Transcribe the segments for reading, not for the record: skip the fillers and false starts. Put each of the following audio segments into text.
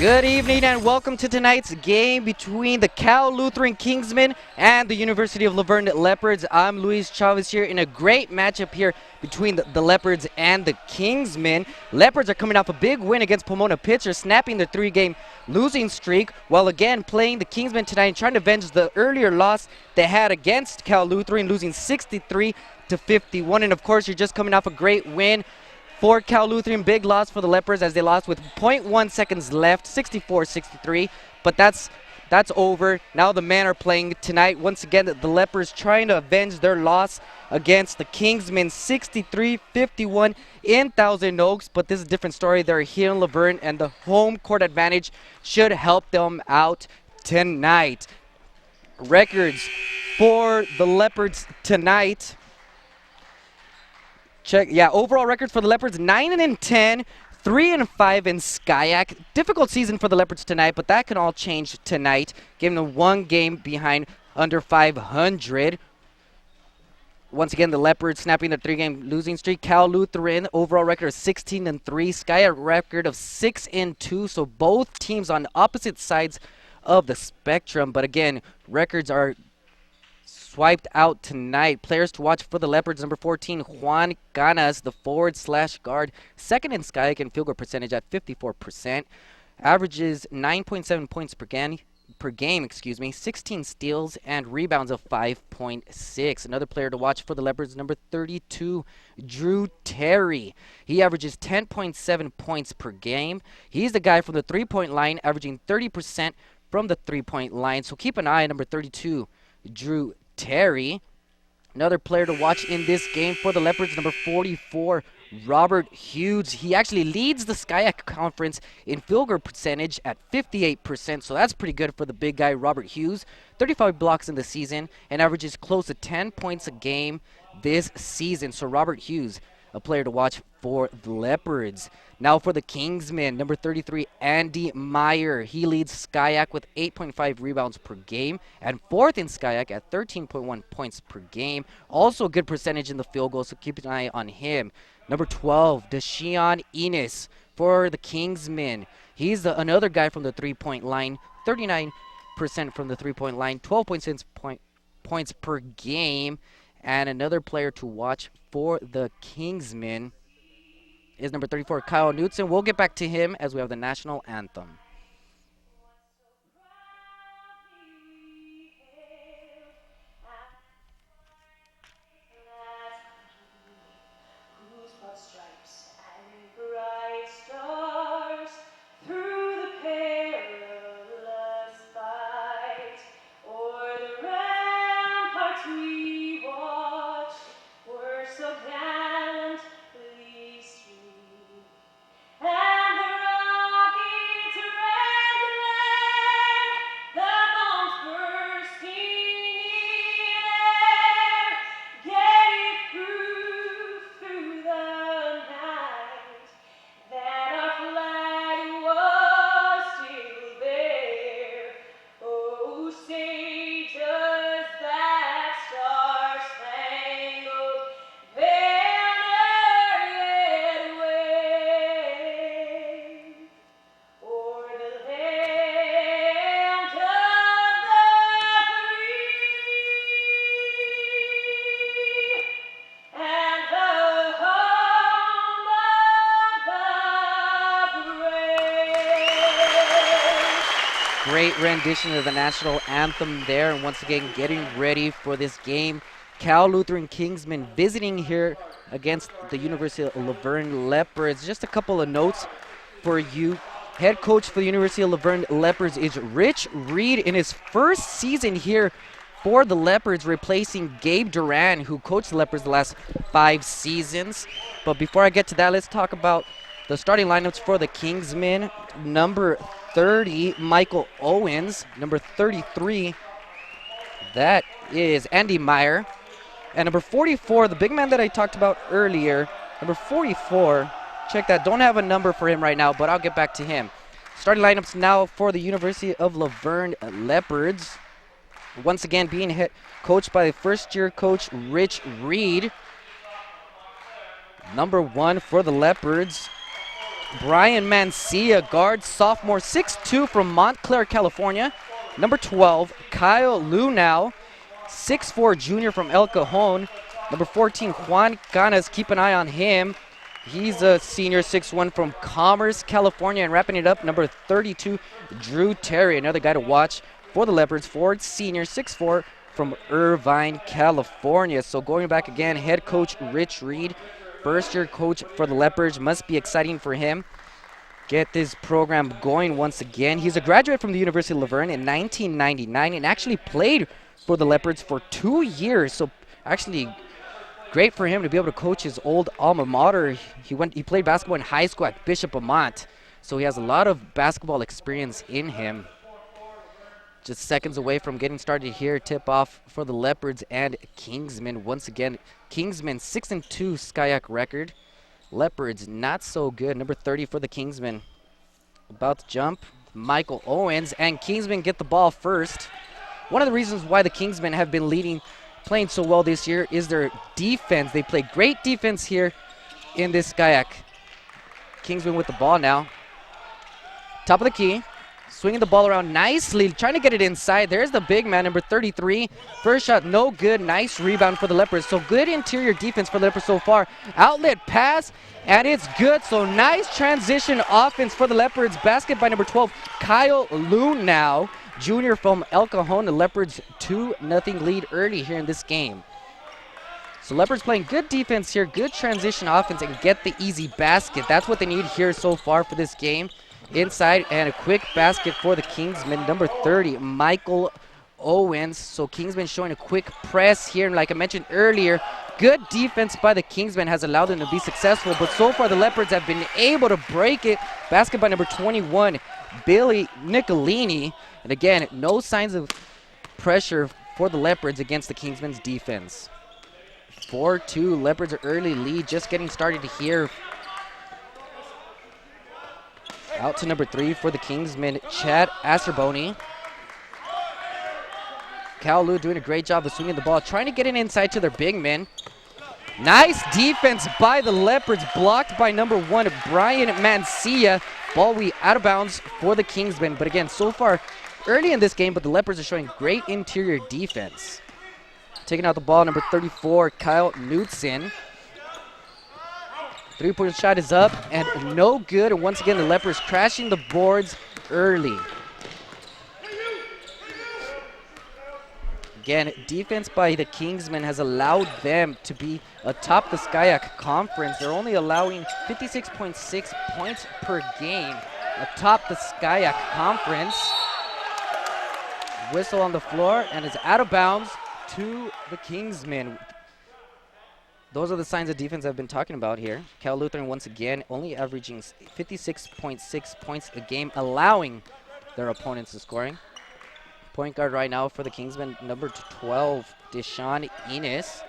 Good evening and welcome to tonight's game between the Cal Lutheran Kingsmen and the University of La Verne Leopards. I'm Luis Chavez here in a great matchup here between the Leopards and the Kingsmen. Leopards are coming off a big win against Pomona Pitcher, snapping their three-game losing streak, while again playing the Kingsmen tonight and trying to avenge the earlier loss they had against Cal Lutheran, losing 63-51. And of course, you're just coming off a great win for Cal Lutheran. Big loss for the Leopards as they lost with 0.1 seconds left, 64-63. But that's over. Now the men are playing tonight. Once again, the Leopards trying to avenge their loss against the Kingsmen, 63-51 in Thousand Oaks. But this is a different story. They're here in La Verne, and the home court advantage should help them out tonight. Records for the Leopards tonight. Overall records for the Leopards: 9-10, 3-5 in SCIAC. Difficult season for the Leopards tonight, but that can all change tonight, giving them one game behind under 500. Once again, the Leopards snapping their three-game losing streak. Cal Lutheran overall record of 16-3, SCIAC record of 6-2. So both teams on opposite sides of the spectrum. But again, records are swiped out tonight. Players to watch for the Leopards: number 14, Juan Canas, the forward/guard, second in SCIAC in field goal percentage at 54%. Averages 9.7 points per game, 16 steals and rebounds of 5.6. Another player to watch for the Leopards: number 32, Drew Terry. He averages 10.7 points per game. He's the guy from the three-point line, averaging 30% from the three-point line. So keep an eye on number 32, Drew Terry. Another player to watch in this game for the Leopards: number 44, Robert Hughes. He actually leads the SCIAC conference in field goal percentage at 58%, so that's pretty good for the big guy, Robert Hughes. 35 blocks in the season and averages close to 10 points a game this season. So Robert Hughes, a player to watch for the Leopards. Now for the Kingsmen, number 33, Andy Meyer. He leads SCIAC with 8.5 rebounds per game and fourth in SCIAC at 13.1 points per game. Also a good percentage in the field goal, so keep an eye on him. Number 12, Deshaun Enos for the Kingsmen. He's another guy from the three-point line, 39% from the three-point line, 12.6 points per game. And another player to watch for the Kingsmen is number 34, Kyle Knutson. We'll get back to him as we have the national anthem. Great rendition of the national anthem there, and once again getting ready for this game. Cal Lutheran Kingsmen visiting here against the University of La Verne Leopards. Just a couple of notes for you. Head coach for the University of La Verne Leopards is Rich Reed in his first season here for the Leopards, replacing Gabe Duran, who coached the Leopards the last 5 seasons. But before I get to that, let's talk about the starting lineups for the Kingsmen. Number 30, Michael Owens. Number 33, that is Andy Meyer. And number 44, the big man that I talked about earlier, number 44, check that. Don't have a number for him right now, but I'll get back to him. Starting lineups now for the University of La Verne Leopards. Once again, being coached by first-year coach Rich Reed. Number 1 for the Leopards, Brian Mancia, guard, sophomore, 6'2", from Montclair, California. Number 12, Kyle Lunau, 6'4", junior from El Cajon. Number 14, Juan Canas, keep an eye on him. He's a senior, 6'1", from Commerce, California. And wrapping it up, number 32, Drew Terry, another guy to watch for the Leopards. Ford, senior, 6'4", from Irvine, California. So going back again, head coach Rich Reed, first-year coach for the Leopards. Must be exciting for him. Get this program going once again. He's a graduate from the University of Laverne in 1999 and actually played for the Leopards for 2 years. So actually great for him to be able to coach his old alma mater. He played basketball in high school at Bishop Amat. So he has a lot of basketball experience in him. Just seconds away from getting started here. Tip off for the Leopards and Kingsmen. Once again, Kingsmen 6-2 Skyac record. Leopards not so good. Number 30 for the Kingsmen. About to jump, Michael Owens, and Kingsmen get the ball first. One of the reasons why the Kingsmen have been playing so well this year is their defense. They play great defense here in this Skyac. Kingsmen with the ball now. Top of the key. Swinging the ball around nicely, trying to get it inside. There's the big man, number 33. First shot, no good. Nice rebound for the Leopards. So good interior defense for the Leopards so far. Outlet pass, and it's good. So nice transition offense for the Leopards. Basket by number 12, Kyle Lunau, junior from El Cajon. The Leopards 2-0 lead early here in this game. So Leopards playing good defense here, good transition offense, and get the easy basket. That's what they need here so far for this game. Inside, and a quick basket for the Kingsmen. Number 30, Michael Owens. So Kingsmen showing a quick press here. And like I mentioned earlier, good defense by the Kingsmen has allowed them to be successful. But so far, the Leopards have been able to break it. Basket by number 21, Billy Nicolini. And again, no signs of pressure for the Leopards against the Kingsmen's defense. 4-2, Leopards are early lead, just getting started here. Out to number 3 for the Kingsmen, Chad Asserboni. Cal Lu doing a great job of swinging the ball, trying to get it inside to their big men. Nice defense by the Leopards, blocked by number 1, Brian Mancia. Ball out of bounds for the Kingsmen. But again, so far early in this game, but the Leopards are showing great interior defense. Taking out the ball, number 34, Kyle Knudsen. Three-point shot is up and no good. And once again, the Leopards crashing the boards early. Again, defense by the Kingsmen has allowed them to be atop the Skyac Conference. They're only allowing 56.6 points per game atop the Skyac Conference. Whistle on the floor, and it's out of bounds to the Kingsmen. Those are the signs of defense I've been talking about here. Cal Lutheran once again only averaging 56.6 points a game, allowing their opponents to scoring. Point guard right now for the Kingsmen, number 12, Deshaun Enos.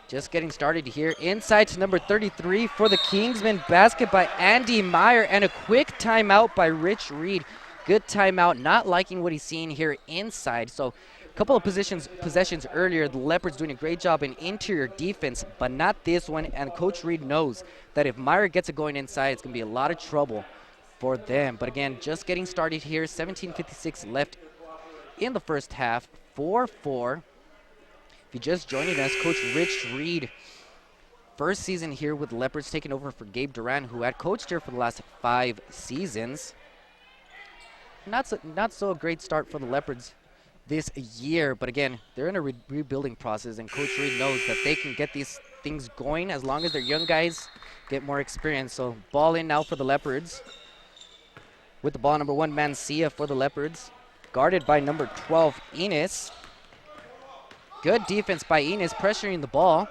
Just getting started here. Inside to number 33 for the Kingsmen. Basket by Andy Meyer, and a quick timeout by Rich Reed. Good timeout, not liking what he's seeing here inside. So a couple of possessions earlier, the Leopards doing a great job in interior defense, but not this one. And Coach Reed knows that if Meyer gets it going inside, it's going to be a lot of trouble for them. But again, just getting started here. 17:56 left in the first half. 4-4. If you're just joining us, Coach Rich Reed, first season here with the Leopards, taking over for Gabe Duran, who had coached here for the last 5 seasons. Not so a great start for the Leopards this year, but again, they're in a rebuilding process, and Coach Reed knows that they can get these things going as long as their young guys get more experience. So ball in now for the Leopards. With the ball, number 1, Mancia for the Leopards. Guarded by number 12, Enos. Good defense by Enos, pressuring the ball.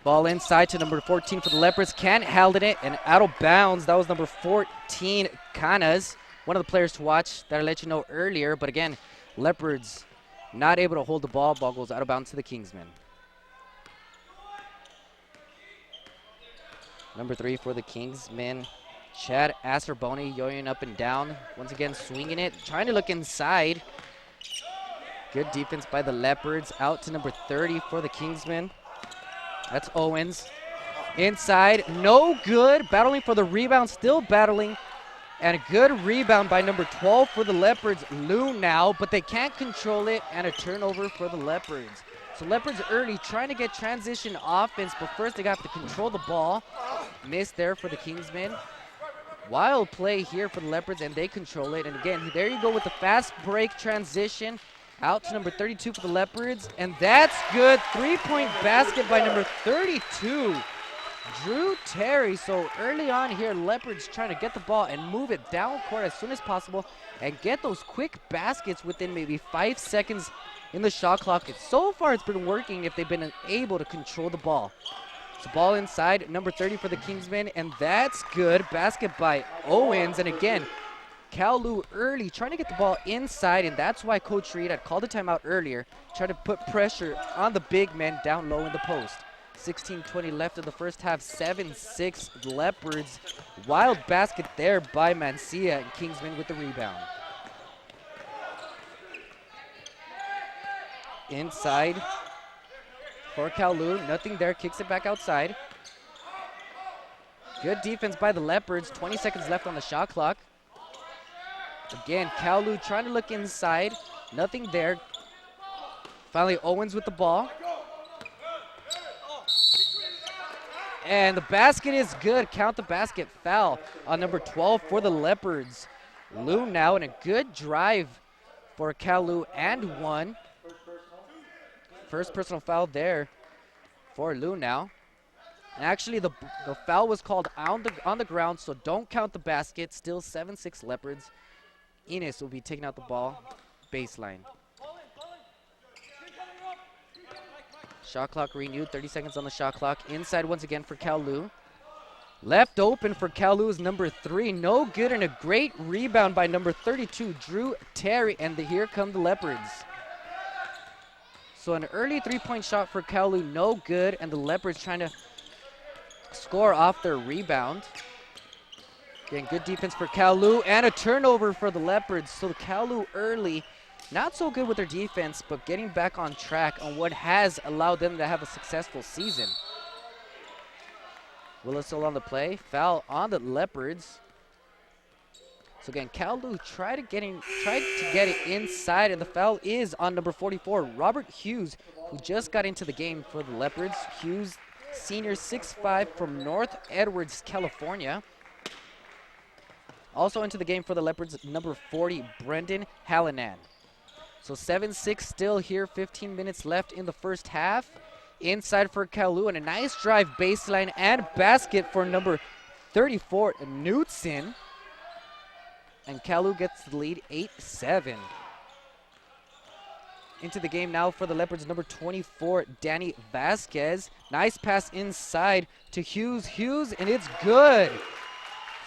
Ball inside to number 14 for the Leopards. Can't handle it, and out of bounds. That was number 14, Canas. One of the players to watch that I let you know earlier. But again, Leopards not able to hold the ball. Ball goes out of bounds to the Kingsmen. Number 3 for the Kingsmen, Chad Asserboni, yoing up and down. Once again, swinging it, trying to look inside. Good defense by the Leopards. Out to number 30 for the Kingsmen. That's Owens. Inside, no good. Battling for the rebound, still battling. And a good rebound by number 12 for the Leopards. Lou now, but they can't control it, and a turnover for the Leopards. So Leopards early trying to get transition offense, but first they got to control the ball. Missed there for the Kingsmen. Wild play here for the Leopards, and they control it. And again, there you go with the fast break transition. Out to number 32 for the Leopards, and that's good. 3-point basket by number 32, Drew Terry. So early on here, Leopards trying to get the ball and move it down court as soon as possible and get those quick baskets within maybe 5 seconds in the shot clock. So far it's been working if they've been able to control the ball. So ball inside, number 30 for the Kingsmen, and that's good. Basket by Owens, and again, Cal Lou early trying to get the ball inside, and that's why Coach Reed had called a timeout earlier, trying to put pressure on the big men down low in the post. 16:20 left of the first half, 7-6 Leopards. Wild basket there by Mancia, and Kingsmen with the rebound. Inside for Cal Lou, nothing there, kicks it back outside. Good defense by the Leopards, 20 seconds left on the shot clock. Again, Cal Lou trying to look inside, nothing there. Finally, Owens with the ball. And the basket is good. Count the basket. Foul on number 12 for the Leopards. Lou now in a good drive for Cal Lou and one. First personal foul there for Lou now. And actually, the foul was called on the ground, so don't count the basket. Still 7-6 Leopards. Enos will be taking out the ball. Baseline. Shot clock renewed. 30 seconds on the shot clock. Inside once again for Cal Lou. Left open for Cal Lou's number 3. No good, and a great rebound by number 32, Drew Terry. And here come the Leopards. So an early 3-point shot for Cal Lou, no good, and the Leopards trying to score off their rebound. Again, good defense for Cal Lou, and a turnover for the Leopards. So the Cal Lou early, not so good with their defense, but getting back on track on what has allowed them to have a successful season. Willis still on the play. Foul on the Leopards. So again, Cal Lou tried to get it inside, and the foul is on number 44, Robert Hughes, who just got into the game for the Leopards. Hughes, senior, 6'5", from North Edwards, California. Also into the game for the Leopards, number 40, Brendan Hallinan. So 7-6 still here, 15 minutes left in the first half. Inside for Cal Lou, and a nice drive baseline and basket for number 34, Knutson. And Cal Lou gets the lead, 8-7. Into the game now for the Leopards, number 24, Danny Vasquez. Nice pass inside to Hughes. Hughes, and it's good.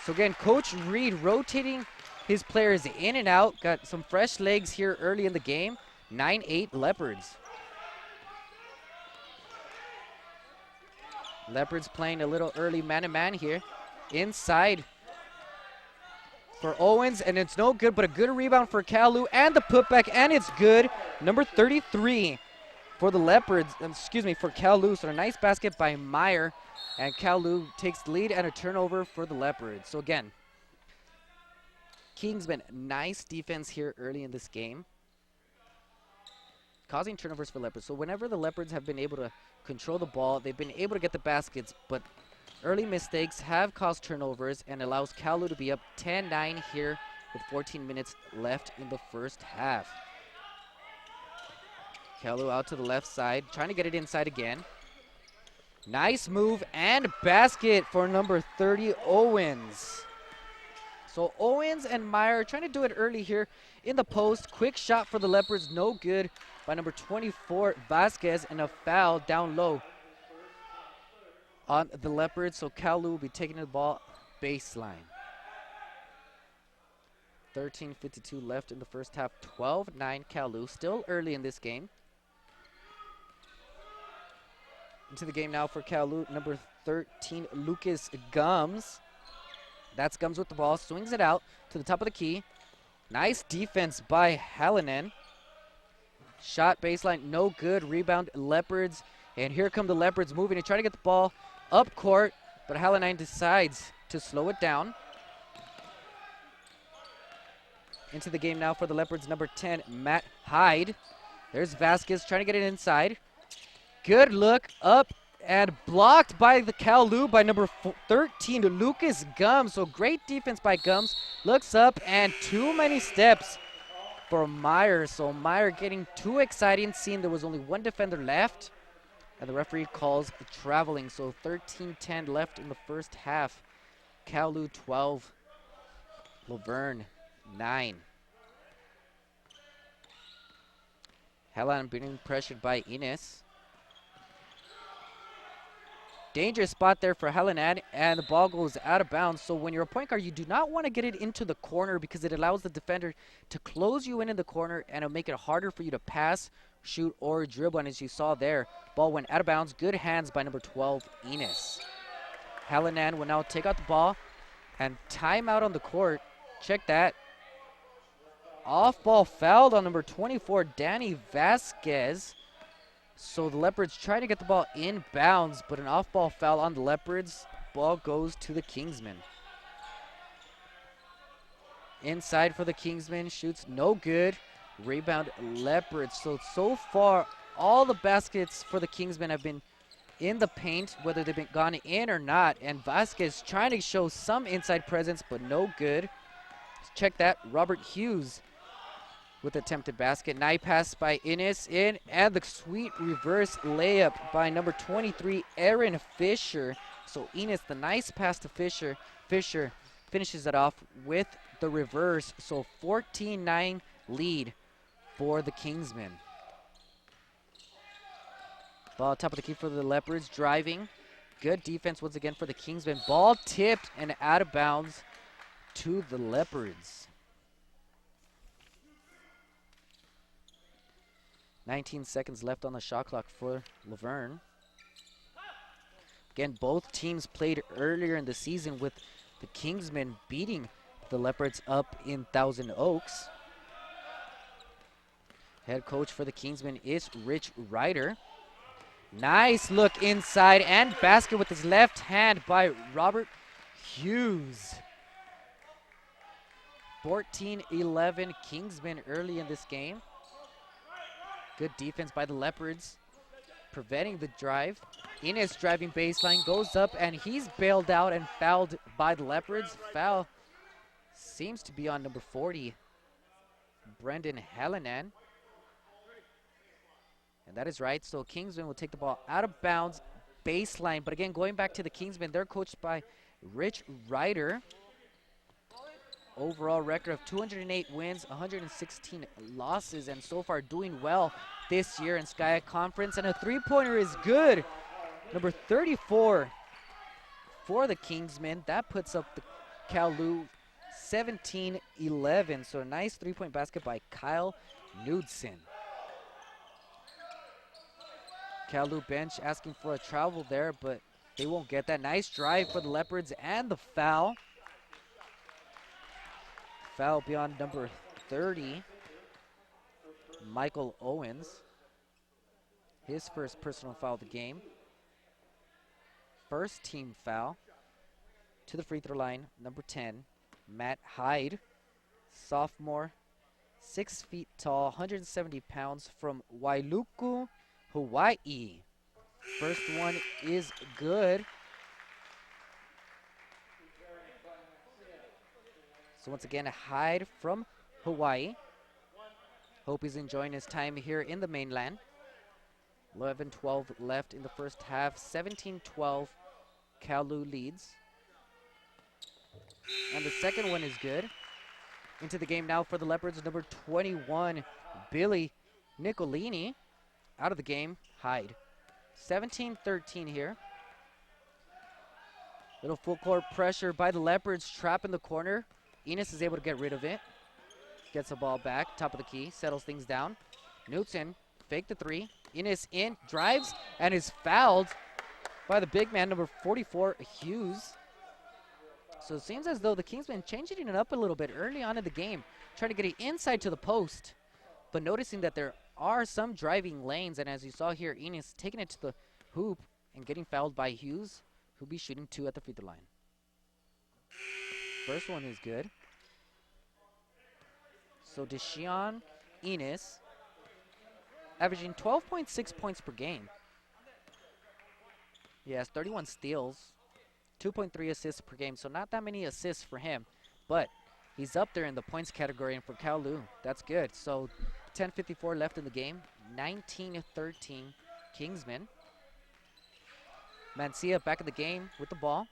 So again, Coach Reed rotating his players in and out. Got some fresh legs here early in the game. 9-8 Leopards. Leopards playing a little early man-to-man here. Inside for Owens, and it's no good, but a good rebound for Cal Lou, and the putback, and it's good. Number 33 for the Leopards, for Cal Lou. So a nice basket by Meyer, and Cal Lou takes the lead, and a turnover for the Leopards. So again, Kingsmen, nice defense here early in this game, causing turnovers for Leopards. So whenever the Leopards have been able to control the ball, they've been able to get the baskets, but early mistakes have caused turnovers and allows Cal Lou to be up 10-9 here with 14 minutes left in the first half. Cal Lou out to the left side, trying to get it inside again. Nice move and basket for number 30, Owens. So Owens and Meyer trying to do it early here in the post. Quick shot for the Leopards, no good by number 24, Vasquez, and a foul down low on the Leopards. So Cal Lou will be taking the ball baseline. 13:52 left in the first half, 12-9 Cal Lou, still early in this game. Into the game now for Cal Lou, number 13, Lucas Gums. That's Gums with the ball, swings it out to the top of the key. Nice defense by Hallinan. Shot baseline, no good. Rebound, Leopards. And here come the Leopards moving to try to get the ball up court, but Hallinan decides to slow it down. Into the game now for the Leopards, number 10, Matt Hyde. There's Vasquez trying to get it inside. Good look up and blocked by the Kalu by number 13, Lucas Gums. So great defense by Gums. Looks up and too many steps for Meyer. So Meyer getting too excited, seeing there was only one defender left. And the referee calls the traveling. So 13-10 left in the first half. Kalu 12, Laverne 9. Helen being pressured by Ines. Dangerous spot there for Helenan, and the ball goes out of bounds. So when you're a point guard, you do not want to get it into the corner because it allows the defender to close you in the corner, and it'll make it harder for you to pass, shoot, or dribble. And as you saw there, ball went out of bounds. Good hands by number 12, Ines. Helenan will now take out the ball and timeout on the court. Check that. Off-ball fouled on number 24, Danny Vasquez. So the Leopards try to get the ball in bounds, but an off-ball foul on the Leopards. Ball goes to the Kingsmen. Inside for the Kingsmen, shoots no good. Rebound Leopards. So far, all the baskets for the Kingsmen have been in the paint, whether they've been gone in or not. And Vasquez trying to show some inside presence, but no good. Check that, Robert Hughes with attempted basket. Nice pass by Innes in, and the sweet reverse layup by number 23, Aaron Fisher. So Innes, the nice pass to Fisher. Fisher finishes it off with the reverse. So 14-9 lead for the Kingsmen. Ball top of the key for the Leopards, driving. Good defense once again for the Kingsmen. Ball tipped and out of bounds to the Leopards. 19 seconds left on the shot clock for Laverne. Again, both teams played earlier in the season with the Kingsmen beating the Leopards up in Thousand Oaks. Head coach for the Kingsmen is Rich Ryder. Nice look inside and basket with his left hand by Robert Hughes. 14-11 Kingsmen early in this game. Good defense by the Leopards, preventing the drive. Innes driving baseline, goes up, and he's bailed out and fouled by the Leopards. Foul seems to be on number 40, Brendan Hallinan. And that is right, so Kingsmen will take the ball out of bounds, baseline. But again, going back to the Kingsmen, they're coached by Rich Ryder. Overall record of 208 wins, 116 losses, and so far doing well this year in Skya Conference. And a three-pointer is good. Number 34 for the Kingsmen. That puts up the Kalu 17-11. So a nice three-point basket by Kyle Knudsen. Kalu bench asking for a travel there, but they won't get that. Nice drive for the Leopards and the foul. Foul beyond number 30, Michael Owens. His first personal foul of the game. First team foul. To the free throw line, number 10, Matt Hyde. Sophomore, 6 feet tall, 170 pounds from Wailuku, Hawaii. First one is good. So once again, Hyde from Hawaii. Hope he's enjoying his time here in the mainland. 11-12 left in the first half. 17-12, Kalu leads. And the second one is good. Into the game now for the Leopards, number 21, Billy Nicolini. Out of the game, Hyde. 17-13 here. Little full court pressure by the Leopards, trap in the corner. Enos is able to get rid of it. Gets the ball back, top of the key, settles things down. Knudsen, fake the three. Enos in, drives, and is fouled by the big man, number 44, Hughes. So it seems as though the Kingsmen changing it up a little bit early on in the game, trying to get it inside to the post, but noticing that there are some driving lanes, and as you saw here, Enos taking it to the hoop and getting fouled by Hughes, who'll be shooting 2 at the free throw line. First one is good. So Deshaun Enos averaging 12.6 points per game. He has 31 steals, 2.3 assists per game, so not that many assists for him, but he's up there in the points category, and for Kowloon, that's good. So 10:54 left in the game, 19-13 Kingsmen. Mancia back in the game with the ball.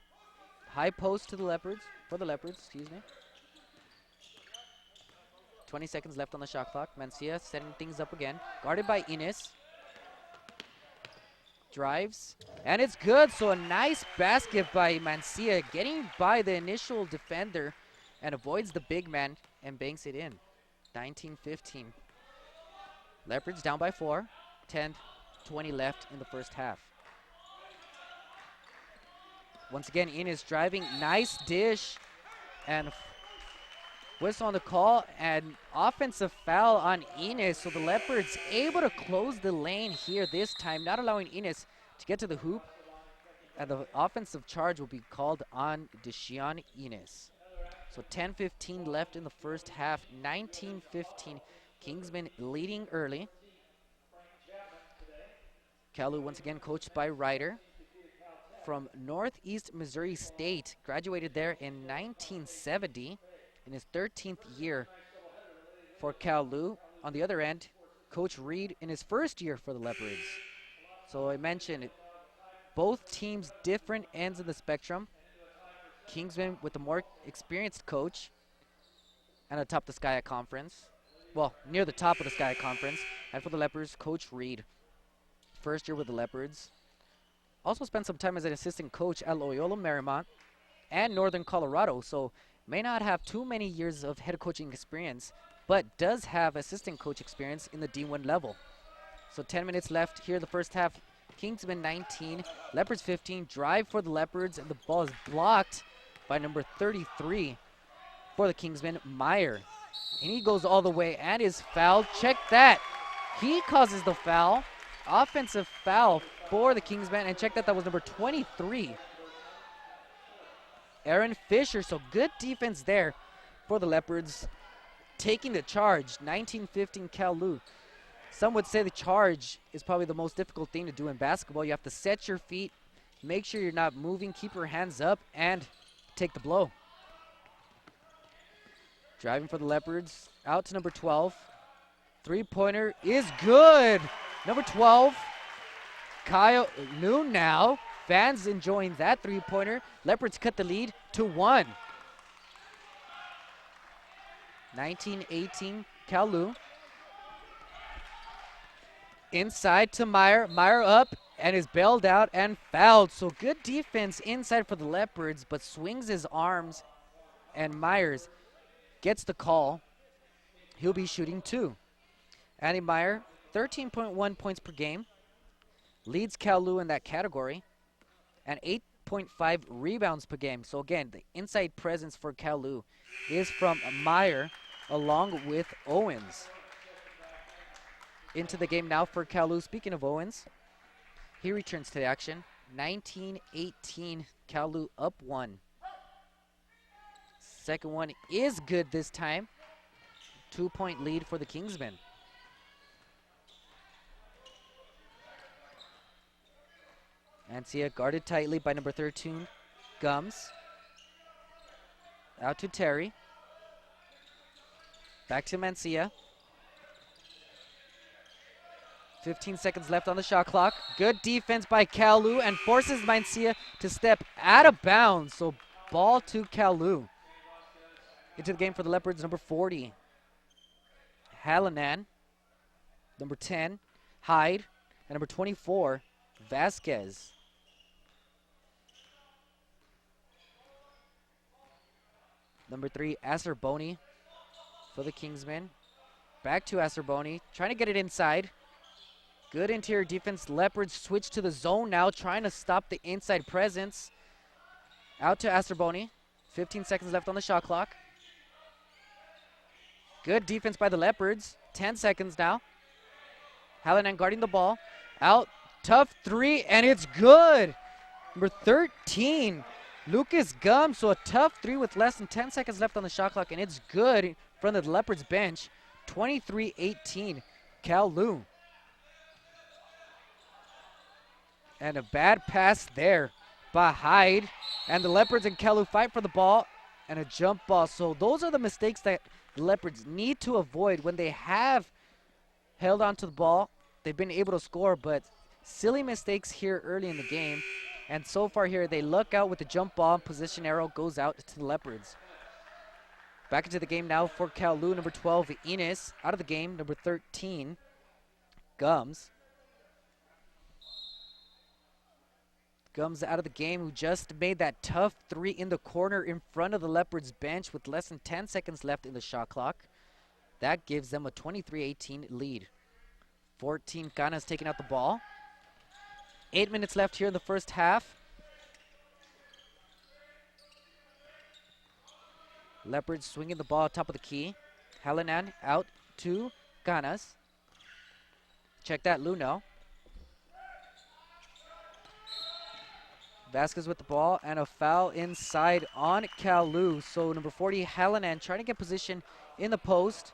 High post to the Leopards, for the Leopards, excuse me. 20 seconds left on the shot clock. Mancia setting things up again. Guarded by Enos. Drives, and it's good. So a nice basket by Mancia, getting by the initial defender and avoids the big man and banks it in. 19-15. Leopards down by 4. 10:20 left in the first half. Once again, Enos driving. Nice dish. And whistle on the call, and offensive foul on Enos. So the Leopards able to close the lane here this time, not allowing Enos to get to the hoop. And the offensive charge will be called on Deshaun Enos. So 10:15 left in the first half, 19-15. Kingsmen leading early. Kowloon once again coached by Ryder from Northeast Missouri State. Graduated there in 1970 in his 13th year for Kowloon. On the other end, Coach Reed in his first year for the Leopards. So I mentioned both teams different ends of the spectrum. Kingsmen with the more experienced coach and atop the Skyac Conference. Well, near the top of the Skyac Conference. And for the Leopards, Coach Reed. First year with the Leopards. Also spent some time as an assistant coach at Loyola Marymount and Northern Colorado. So may not have too many years of head coaching experience, but does have assistant coach experience in the D1 level. So 10 minutes left here in the first half. Kingsmen 19, Leopards 15. Drive for the Leopards, and the ball is blocked by number 33 for the Kingsmen, Meyer. And he goes all the way and is fouled. Check that. He causes the foul. Offensive foul for the Kingsmen, and check that, that was number 23. Aaron Fisher, so good defense there for the Leopards. Taking the charge, 19-15 Kowloon. Some would say the charge is probably the most difficult thing to do in basketball. You have to set your feet, make sure you're not moving, keep your hands up, and take the blow. Driving for the Leopards, out to number 12. Three-pointer is good. Number 12, Kyle Noon now. Fans enjoying that three-pointer. Leopards cut the lead to 1. 19-18 Kowloon. Inside to Meyer. Meyer up and is bailed out and fouled. So good defense inside for the Leopards, but swings his arms, and Myers gets the call. He'll be shooting 2. Andy Meyer, 13.1 points per game. Leads Kowloon in that category. And 8.5 rebounds per game. So again, the inside presence for Kowloon is from Meyer along with Owens. Into the game now for Kowloon. Speaking of Owens, he returns to the action. 19-18, Kowloon up 1. Second one is good this time. 2-point lead for the Kingsmen. Mancia guarded tightly by number 13, Gums. Out to Terry. Back to Mancia. 15 seconds left on the shot clock. Good defense by Kowloon and forces Mancia to step out of bounds. So ball to Kowloon. Into the game for the Leopards, number 40, Hallinan. Number 10, Hyde. And number 24, Vasquez. Number 3, Acerboni for the Kingsmen. Back to Acerboni, trying to get it inside. Good interior defense. Leopards switch to the zone now, trying to stop the inside presence. Out to Acerboni. 15 seconds left on the shot clock. Good defense by the Leopards. 10 seconds now. Hallinan guarding the ball. Out. Tough three, and it's good. Number 13, Lucas Gum. So a tough three with less than 10 seconds left on the shot clock, and it's good in front of the Leopards bench. 23-18, Cal Lu. And a bad pass there by Hyde. And the Leopards and Cal Lu fight for the ball, and a jump ball. So those are the mistakes that the Leopards need to avoid when they have held on to the ball. They've been able to score, but silly mistakes here early in the game. And so far here, they look out with the jump ball. Position arrow goes out to the Leopards. Back into the game now for Cal Lu. Number 12, Enos. Out of the game, number 13, Gums. Gums out of the game, who just made that tough three in the corner in front of the Leopards bench with less than 10 seconds left in the shot clock. That gives them a 23-18 lead. 14, Ghana's taking out the ball. 8 minutes left here in the first half. Leopards swinging the ball top of the key. Hallinan out to Ganas. Check that, Luno. Vasquez with the ball, and a foul inside on Cal Lu. So number 40, Hallinan, trying to get position in the post,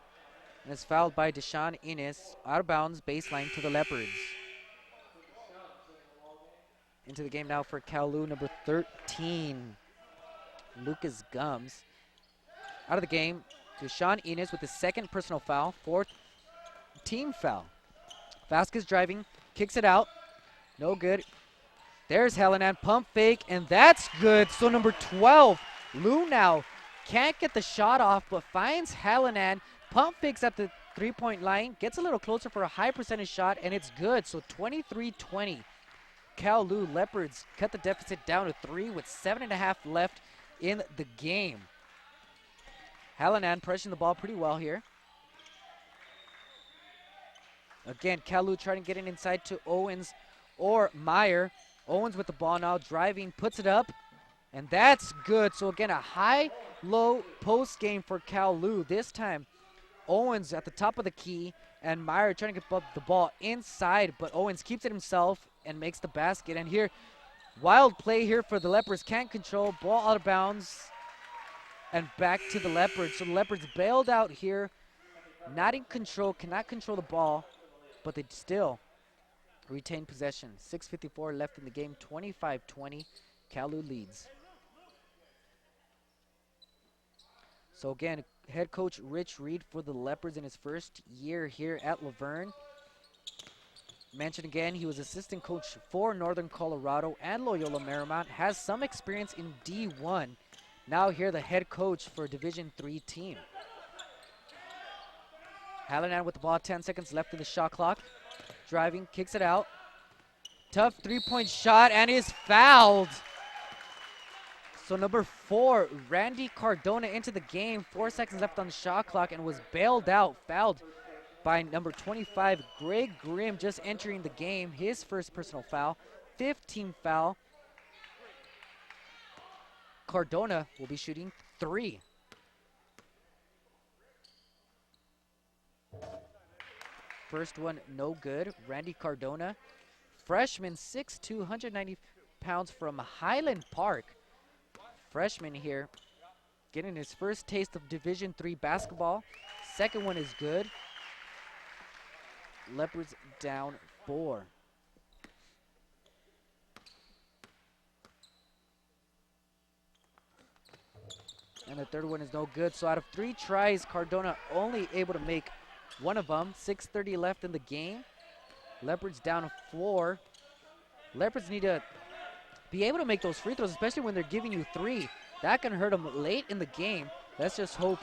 and is fouled by Deshaun Innes. Out of bounds, baseline to the Leopards. Into the game now for Cal Lu, number 13, Lucas Gums. Out of the game, Deshaun Innes with his second personal foul, fourth team foul. Vasquez driving, kicks it out, no good. There's Hallinan, pump fake, and that's good. So number 12, Lu now can't get the shot off, but finds Hallinan, pump fakes at the three-point line, gets a little closer for a high percentage shot, and it's good. So 23-20. Cal Lu Leopards cut the deficit down to 3 with 7.5 left in the game. Hallinan pressing the ball pretty well here. Again, Cal Lu trying to get it inside to Owens or Meyer. Owens with the ball now, driving, puts it up, and that's good. So again, a high-low post game for Cal Lu. This time, Owens at the top of the key, and Meyer trying to get the ball inside, but Owens keeps it himself and makes the basket. And here, wild play here for the Leopards. Can't control, ball out of bounds, and back to the Leopards. So the Leopards bailed out here, not in control, cannot control the ball, but they still retain possession. 6:54 left in the game, 25-20. Cal Lu leads. So again, head coach Rich Reed for the Leopards in his first year here at Laverne. Mentioned again, he was assistant coach for Northern Colorado and Loyola Marymount. Has some experience in D1. Now here the head coach for a Division III team. Hallinan with the ball, 10 seconds left in the shot clock. Driving, kicks it out. Tough three-point shot, and is fouled. So number 4, Randy Cardona into the game. 4 seconds left on the shot clock, and was bailed out, fouled by number 25, Greg Grimm, just entering the game. His first personal foul, 15 foul. Cardona will be shooting 3. First one, no good. Randy Cardona, freshman, 6'2", 190 pounds from Highland Park. Freshman here, getting his first taste of Division III basketball. Second one is good. Leopards down 4. And the third one is no good. So out of 3 tries, Cardona only able to make one of them. 6:30 left in the game. Leopards down 4. Leopards need to be able to make those free throws, especially when they're giving you 3. That can hurt them late in the game. Let's just hope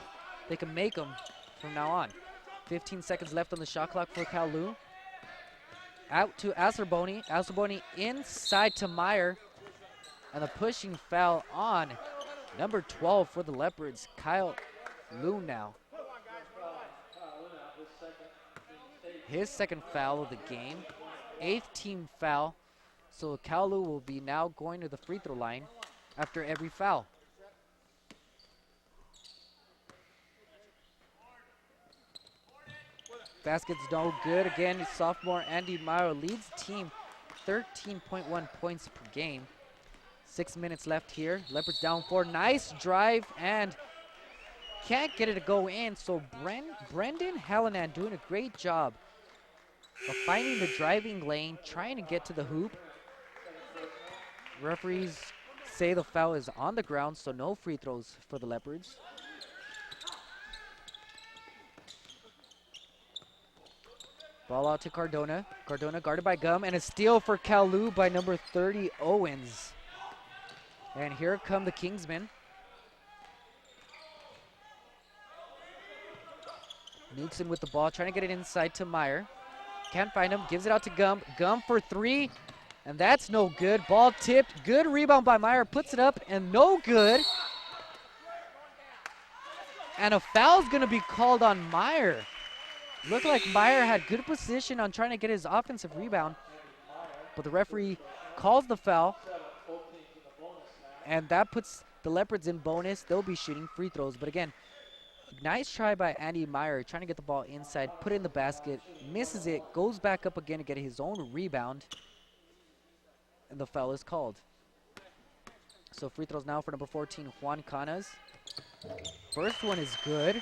they can make them from now on. 15 seconds left on the shot clock for Cal Lu. Out to Acerboni. Acerboni inside to Meyer. And the pushing foul on number 12 for the Leopards, Kyle Lu now. His second foul of the game. 8th team foul. So Cal Lu will be now going to the free throw line after every foul. Basket's no good. Again, sophomore Andy Meyer leads the team 13.1 points per game. 6 minutes left here. Leopards down 4. Nice drive and can't get it to go in. So Brendan Hallinan doing a great job of finding the driving lane, trying to get to the hoop. Referees say the foul is on the ground, so no free throws for the Leopards. Ball out to Cardona. Cardona guarded by Gum, and a steal for Kalu by number 30, Owens. And here come the Kingsmen. Knudsen with the ball, trying to get it inside to Meyer. Can't find him, gives it out to Gum. Gum for 3, and that's no good. Ball tipped, good rebound by Meyer, puts it up, and no good. And a foul's gonna be called on Meyer. Looked like Meyer had good position on trying to get his offensive rebound, but the referee calls the foul, and that puts the Leopards in bonus. They'll be shooting free throws, but again, nice try by Andy Meyer, trying to get the ball inside, put it in the basket, misses it, goes back up again to get his own rebound, and the foul is called. So free throws now for number 14, Juan Canas. First one is good.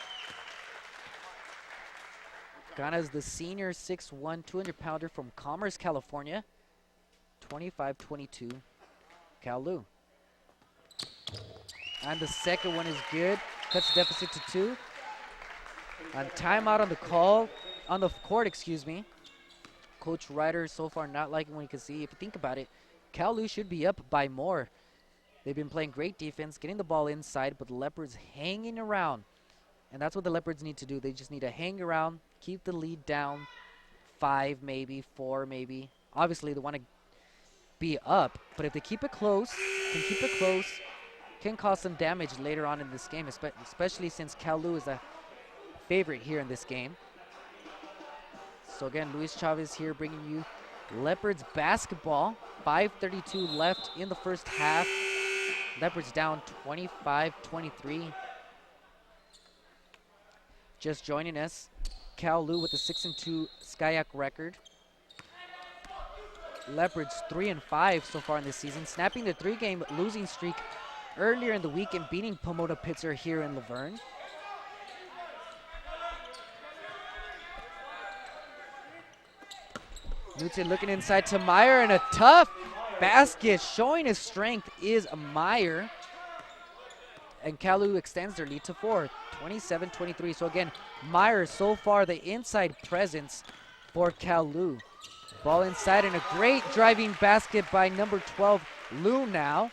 Canas, the senior 6'1", 200-pounder from Commerce, California. 25-22, Kalu. And the second one is good. Cuts the deficit to 2. And timeout on the court, excuse me. Coach Ryder so far not liking what you can see. If you think about it, Kalu should be up by more. They've been playing great defense, getting the ball inside, but the Leopards hanging around. And that's what the Leopards need to do. They just need to hang around, keep the lead down, 5 maybe, 4 maybe. Obviously, they want to be up, but if they keep it close, can cause some damage later on in this game, especially since Kalu is a favorite here in this game. So again, Luis Chavez here bringing you Leopards basketball. 5:32 left in the first half. Leopards down 25-23. Just joining us, Kalu with a 6-2 SCIAC record. Leopards 3-5 so far in this season, snapping the 3-game losing streak earlier in the week and beating Pomona Pitzer here in Laverne. Knudsen looking inside to Meyer, and a tough basket. Showing his strength is Meyer. And Kalu extends their lead to 4, 27-23. So again, Meyer so far the inside presence for Kalu. Ball inside, and a great driving basket by number 12, Lou now.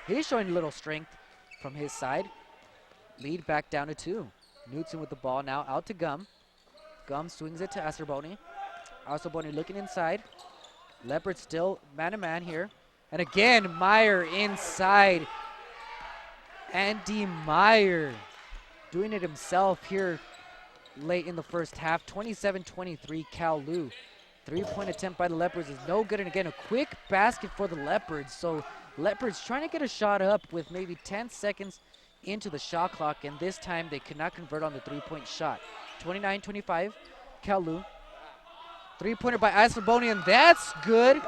He's showing a little strength from his side. Lead back down to 2. Knudsen with the ball now out to Gum. Gum swings it to Aserboni. Aserboni looking inside. Leopard still man-to-man here. And again, Meyer inside. Andy Meyer doing it himself here late in the first half. 27-23, Kalu. 3-point attempt by the Leopards is no good. And again, a quick basket for the Leopards. So Leopards trying to get a shot up with maybe 10 seconds into the shot clock. And this time they could not convert on the 3-point shot. 29-25, Kalu. 3-pointer by Aserboni, and that's good.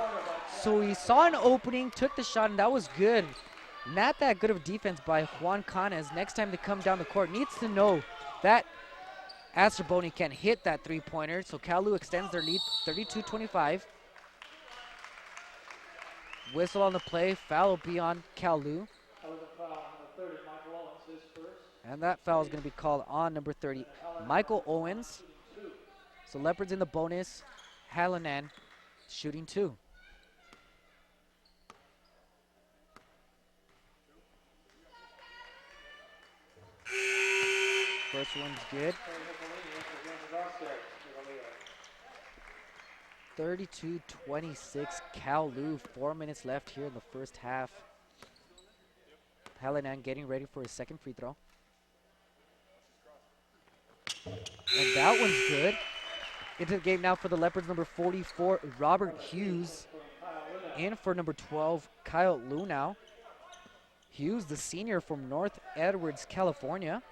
So he saw an opening, took the shot, and that was good. Not that good of defense by Juan Canas. Next time they come down the court, needs to know that Aserboni can hit that 3-pointer. So Kalu extends their lead, 32-25. Whistle on the play, foul will be on Kalu. And that foul is going to be called on number 30, Michael Owens. So Leopards in the bonus. Hallinan shooting 2. First one's good. 32-26, Kalu. 4 minutes left here in the first half. Hallinan getting ready for his second free throw. And that one's good. Into the game now for the Leopards, number 44, Robert Hughes. In for number 12, Kyle Lunau. Hughes, the senior from North Edwards, California.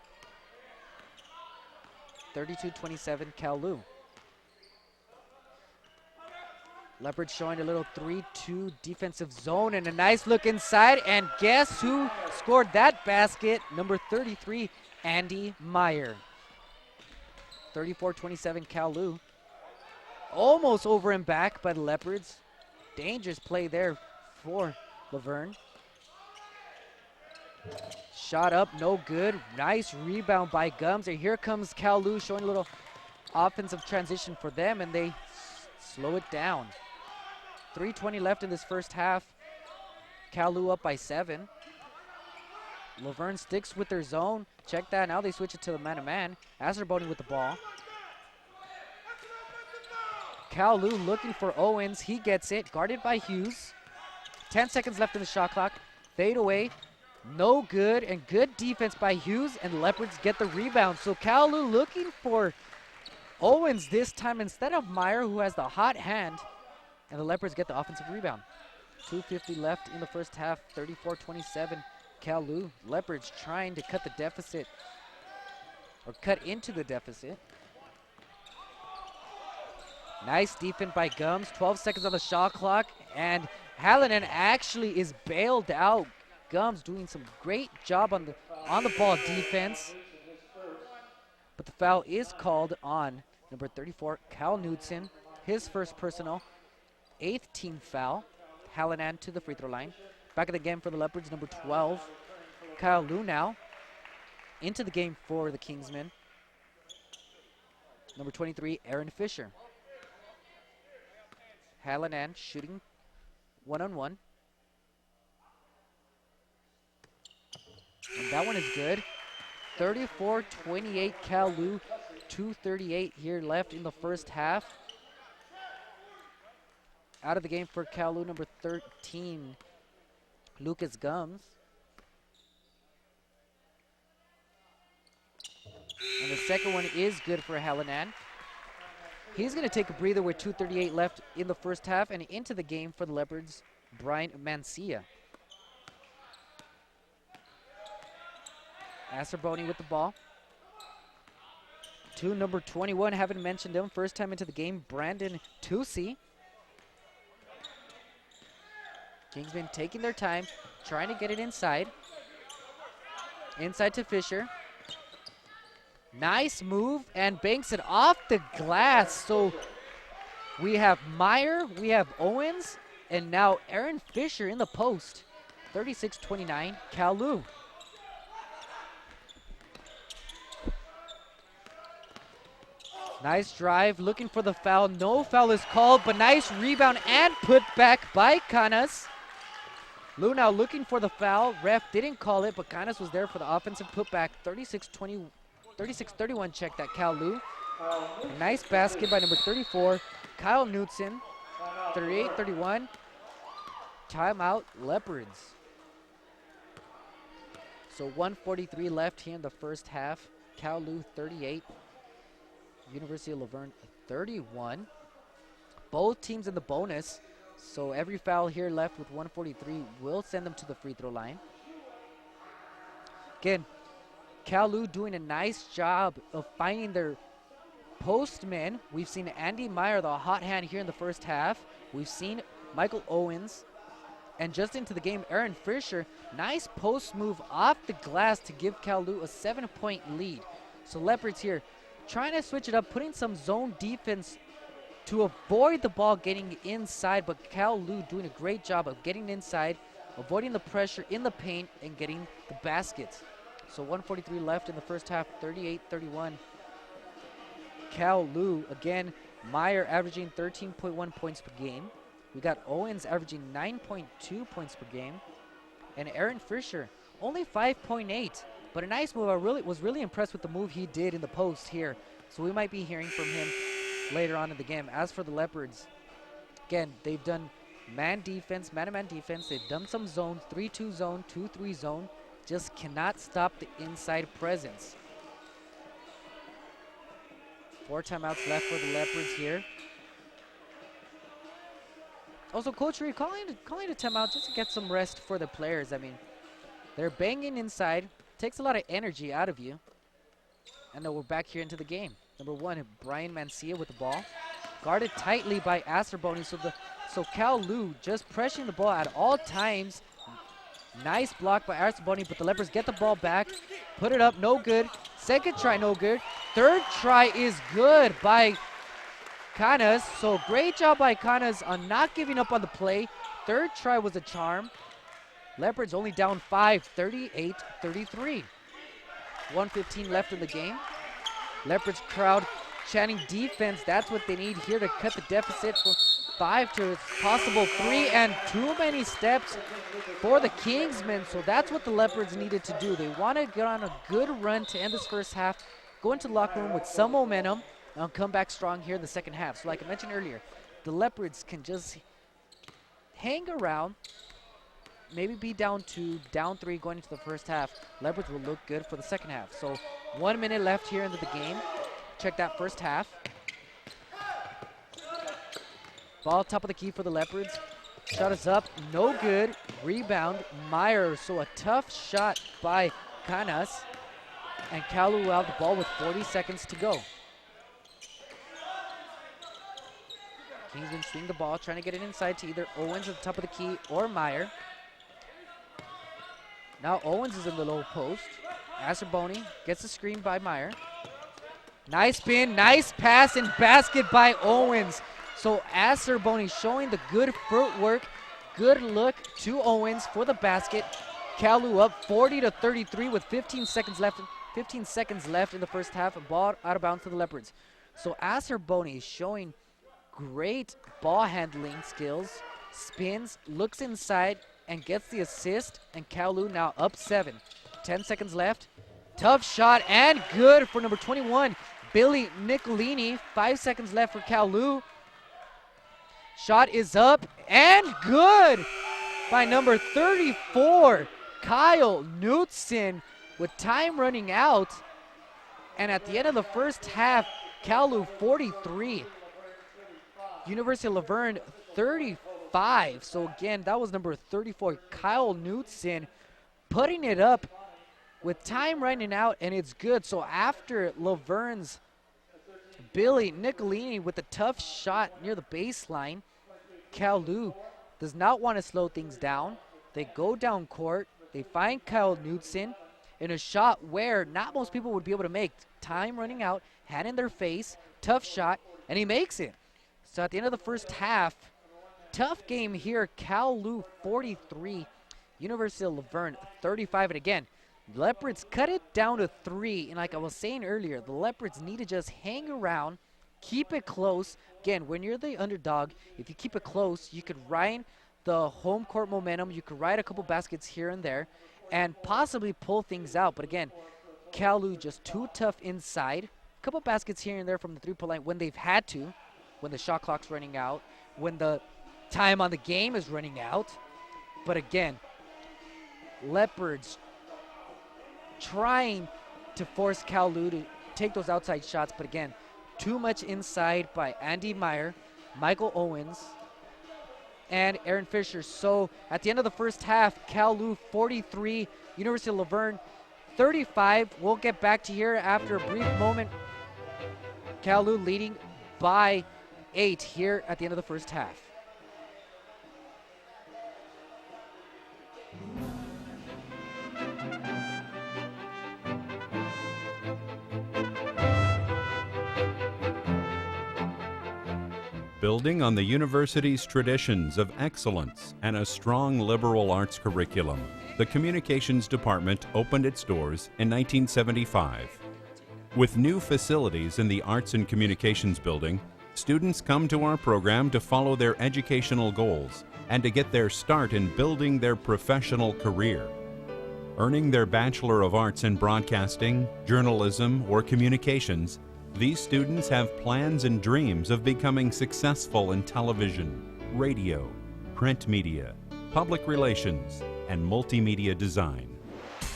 32-27 Kowloon. Leopards showing a little 3-2 defensive zone and a nice look inside. And guess who scored that basket? Number 33, Andy Meyer. 34-27 Kowloon. Almost over and back by the Leopards. Dangerous play there for Laverne. Shot up, no good. Nice rebound by Gums. And here comes Kowloon showing a little offensive transition for them, and they slow it down. 3:20 left in this first half. Kowloon up by 7. Laverne sticks with their zone. Check that. Now they switch it to the man-to-man. Asserboni with the ball. Kowloon looking for Owens. He gets it. Guarded by Hughes. 10 seconds left in the shot clock. Fade away. No good. And good defense by Hughes. And the Leopards get the rebound. So Kowloon looking for Owens this time instead of Meyer, who has the hot hand. And the Leopards get the offensive rebound. 2:50 left in the first half. 34-27 Kowloon. Leopards trying to cut the deficit. Or cut into the deficit. Nice defense by Gums. 12 seconds on the shot clock. And Hallinan actually is bailed out. Gums doing some great job on the ball defense. But the foul is called on number 34, Cal Knudsen. His first personal. 8th team foul. Hallinan to the free throw line. Back of the game for the Leopards, number 12, Kowloon now. Into the game for the Kingsmen. Number 23, Aaron Fisher. Hallinan shooting one-on-one. And that one is good. 34-28 Kowloon. 2:38 here left in the first half. Out of the game for Kowloon, number 13, Lucas Gums. And the second one is good for Hallinan. He's going to take a breather with 2:38 left in the first half, and into the game for the Leopards, Brian Mancia. Asserboni with the ball. To number 21, haven't mentioned him. First time into the game, Brandon Tusi. Kingsmen taking their time, trying to get it inside. Inside to Fisher. Nice move, and banks it off the glass. So we have Meyer, we have Owens, and now Aaron Fisher in the post. 36-29, Kowloon. Nice drive, looking for the foul. No foul is called, but nice rebound and put back by Canas. Lou now looking for the foul. Ref didn't call it, but Canas was there for the offensive putback. 36-31 check that Kowloon. Nice basket by number 34, Kyle Knudsen. 38-31. Timeout, Leopards. So 1:43 left here in the first half. Kowloon 38. University of Laverne 31. Both teams in the bonus. So every foul here left with 1:43 will send them to the free throw line. Again, Kowloon doing a nice job of finding their postmen. We've seen Andy Meyer, the hot hand here in the first half. We've seen Michael Owens. And just into the game, Aaron Fisher. Nice post move off the glass to give Kowloon a 7-point lead. So Leopards here trying to switch it up, putting some zone defense to avoid the ball getting inside, but Kowloon doing a great job of getting inside, avoiding the pressure in the paint, and getting the baskets. So 1:43 left in the first half, 38-31. Kowloon, again, Meyer averaging 13.1 points per game. We got Owens averaging 9.2 points per game. And Aaron Fisher, only 5.8. But a nice move. I was really impressed with the move he did in the post here. So we might be hearing from him later on in the game. As for the Leopards, again, they've done man defense, man-to-man defense. They've done some zone, 3-2 zone, 2-3 zone. Just cannot stop the inside presence. 4 timeouts left for the Leopards here. Also, Coach Reed calling a timeout just to get some rest for the players. I mean, they're banging inside. Takes a lot of energy out of you. And then we're back here into the game. Number 1, Brian Mancia with the ball. Guarded tightly by Asterboni. So Cal Lu just pressuring the ball at all times. Nice block by Asterboni, but the Leopards get the ball back. Put it up, no good. Second try, no good. Third try is good by Canas. So great job by Canas on not giving up on the play. Third try was a charm. Leopards only down 5, 38-33. 1:15 left in the game. Leopards crowd chanting defense. That's what they need here to cut the deficit from 5 to possible 3, and too many steps for the Kingsmen. So that's what the Leopards needed to do. They want to get on a good run to end this first half, go into the locker room with some momentum, and come back strong here in the second half. So like I mentioned earlier, the Leopards can just hang around, maybe be down 2, down 3 going into the first half. Leopards will look good for the second half. So 1 minute left here into the game. Check that first half. Ball top of the key for the Leopards. Shot is up, no good. Rebound, Meyer. So a tough shot by Canas. And Kalu out the ball with 40 seconds to go. Kingsmen swing the ball, trying to get it inside to either Owens at the top of the key or Meyer. Now Owens is in the low post. Asterboni gets the screen by Meyer. Nice spin, nice pass and basket by Owens. So Asterboni showing the good footwork, good look to Owens for the basket. Kalu up 40-33 with 15 seconds left. 15 seconds left in the first half, and ball out of bounds for the Leopards. So Asterboni showing great ball handling skills, spins, looks inside, and gets the assist, and Kalu now up 7. 10 seconds left. Tough shot and good for number 21, Billy Nicolini. 5 seconds left for Kalu. Shot is up and good by number 34, Kyle Knutson, with time running out. And at the end of the first half, Kalu 43, University of Laverne 35. So again, that was number 34, Kyle Knutson, putting it up with time running out, and it's good. So after Laverne's Billy Nicolini with a tough shot near the baseline, Kalu does not want to slow things down. They go down court. They find Kyle Knutson in a shot where not most people would be able to make. Time running out, hand in their face, tough shot, and he makes it. So at the end of the first half, tough game here. Kalu 43, University of Laverne 35. And again, Leopards cut it down to 3. And like I was saying earlier, the Leopards need to just hang around, keep it close. Again, when you're the underdog, if you keep it close, you could ride the home court momentum. You could ride a couple baskets here and there and possibly pull things out. But again, Kalu just too tough inside. A couple baskets here and there from the three-point line when they've had to, when the shot clock's running out, when the time on the game is running out. But again, Leopards trying to force Kalu to take those outside shots. But again, too much inside by Andy Meyer, Michael Owens, and Aaron Fisher. So at the end of the first half, Kalu 43, University of Laverne 35. We'll get back to here after a brief moment. Kalu leading by 8 here at the end of the first half. Building on the university's traditions of excellence and a strong liberal arts curriculum, the Communications Department opened its doors in 1975. With new facilities in the Arts and Communications Building, students come to our program to follow their educational goals and to get their start in building their professional career. Earning their Bachelor of Arts in Broadcasting, Journalism, or Communications, these students have plans and dreams of becoming successful in television, radio, print media, public relations, and multimedia design.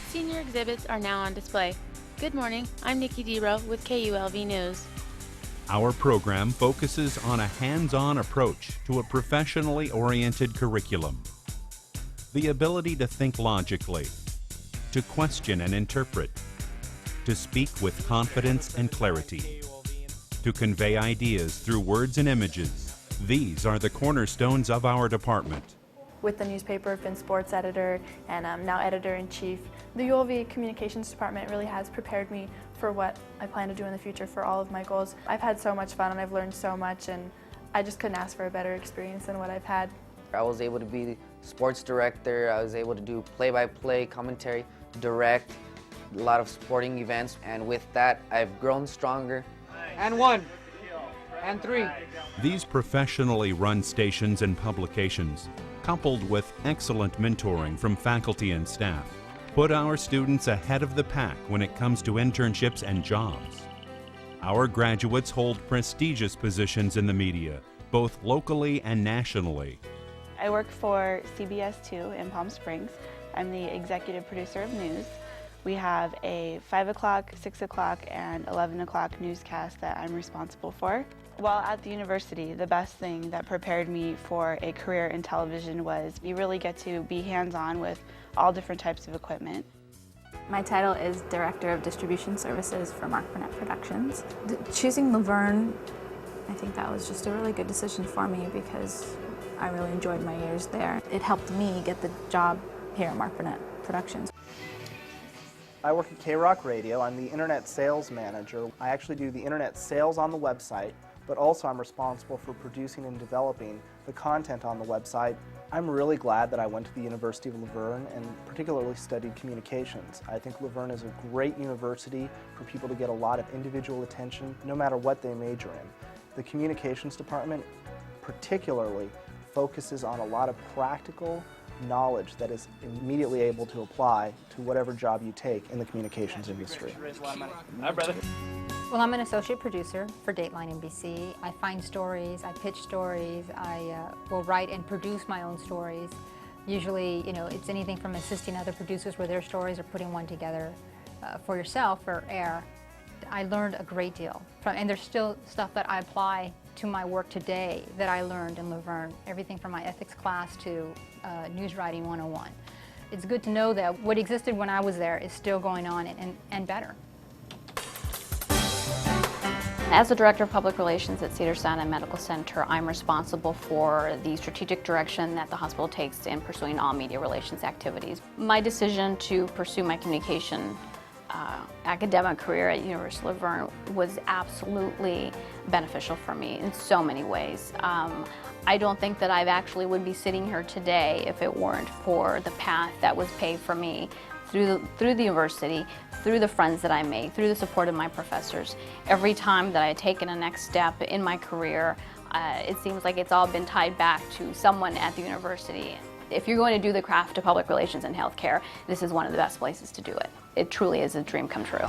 Senior exhibits are now on display. Good morning, I'm Nikki Dero with KULV News. Our program focuses on a hands-on approach to a professionally oriented curriculum. The ability to think logically, to question and interpret, to speak with confidence and clarity, to convey ideas through words and images. These are the cornerstones of our department. With the newspaper, been sports editor, and I'm now editor-in-chief. The ULV Communications Department really has prepared me for what I plan to do in the future for all of my goals. I've had so much fun and I've learned so much, and I just couldn't ask for a better experience than what I've had. I was able to be sports director, I was able to do play-by-play commentary, direct a lot of sporting events, and with that I've grown stronger. And 1, and 3. These professionally run stations and publications, coupled with excellent mentoring from faculty and staff, put our students ahead of the pack when it comes to internships and jobs. Our graduates hold prestigious positions in the media, both locally and nationally. I work for CBS 2 in Palm Springs. I'm the executive producer of news. We have a 5 o'clock, 6 o'clock, and 11 o'clock newscast that I'm responsible for. While at the university, the best thing that prepared me for a career in television was you really get to be hands-on with all different types of equipment. My title is Director of Distribution Services for Mark Burnett Productions. Choosing Laverne, I think that was just a really good decision for me because I really enjoyed my years there. It helped me get the job here at Mark Burnett Productions. I work at K-Rock Radio. I'm the Internet Sales Manager. I actually do the Internet sales on the website, but also I'm responsible for producing and developing the content on the website. I'm really glad that I went to the University of Laverne and particularly studied communications. I think Laverne is a great university for people to get a lot of individual attention, no matter what they major in. The communications department particularly focuses on a lot of practical knowledge that is immediately able to apply to whatever job you take in the communications industry. Hi, brother. Well, I'm an associate producer for Dateline NBC. I find stories, I pitch stories, I will write and produce my own stories. Usually, it's anything from assisting other producers with their stories or putting one together for yourself for air. I learned a great deal and there's still stuff that I apply to my work today that I learned in Laverne. Everything from my ethics class to news writing 101. It's good to know that what existed when I was there is still going on and better. As the Director of Public Relations at Cedars-Sinai Medical Center, I'm responsible for the strategic direction that the hospital takes in pursuing all media relations activities. My decision to pursue my communication academic career at University of Laverne was absolutely beneficial for me in so many ways. I don't think that I actually would be sitting here today if it weren't for the path that was paved for me through the university, through the friends that I made, through the support of my professors. Every time that I had taken a next step in my career, it seems like it's all been tied back to someone at the university. If you're going to do the craft of public relations in healthcare, this is one of the best places to do it. It truly is a dream come true.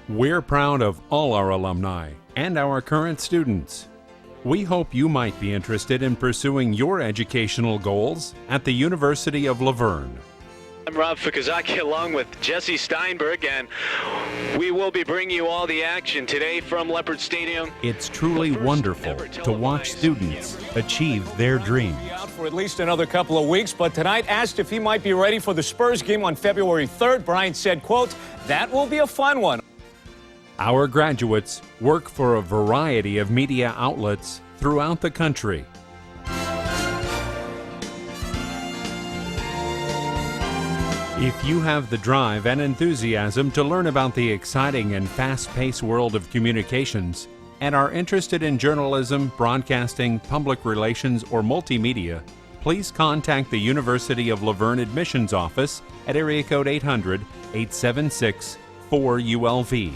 We're proud of all our alumni and our current students. We hope you might be interested in pursuing your educational goals at the University of Laverne. I'm Rob Fikazaki along with Jesse Steinberg, and we will be bringing you all the action today from Leopard Stadium. It's truly wonderful to watch students achieve their dreams. Out for at least another couple of weeks, but tonight asked if he might be ready for the Spurs game on February 3rd. Bryant said, quote, "That will be a fun one." Our graduates work for a variety of media outlets throughout the country. If you have the drive and enthusiasm to learn about the exciting and fast-paced world of communications and are interested in journalism, broadcasting, public relations, or multimedia, please contact the University of Laverne Admissions Office at area code 800-876-4ULV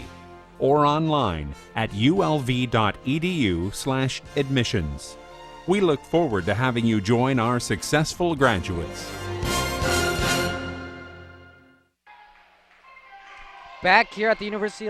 or online at ulv.edu/admissions. We look forward to having you join our successful graduates. Back here at the University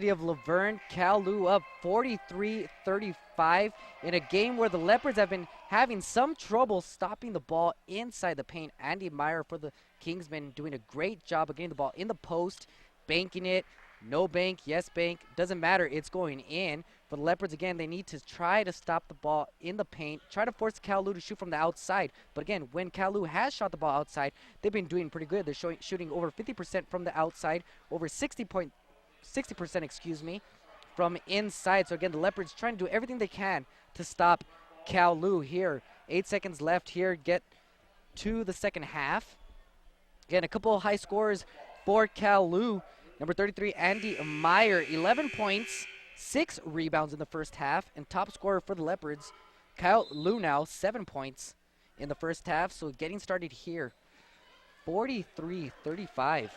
of Laverne, Cal Lou up 43-35 in a game where the Leopards have been having some trouble stopping the ball inside the paint. Andy Meyer for the Kingsmen doing a great job of getting the ball in the post, banking it, No bank, yes bank, doesn't matter. It's going in. For the Leopards, again, they need to try to stop the ball in the paint, try to force Kalu to shoot from the outside. But again, when Kalu has shot the ball outside, they've been doing pretty good. They're shooting over 50% from the outside, over 60%, from inside. So again, the Leopards trying to do everything they can to stop Kalu here. 8 seconds left here, get to the second half. Again, a couple of high scores for Kalu. Number 33, Andy Meyer, 11 points, 6 rebounds in the first half, and top scorer for the Leopards, Kyle Lunau, 7 points in the first half. So getting started here, 43-35.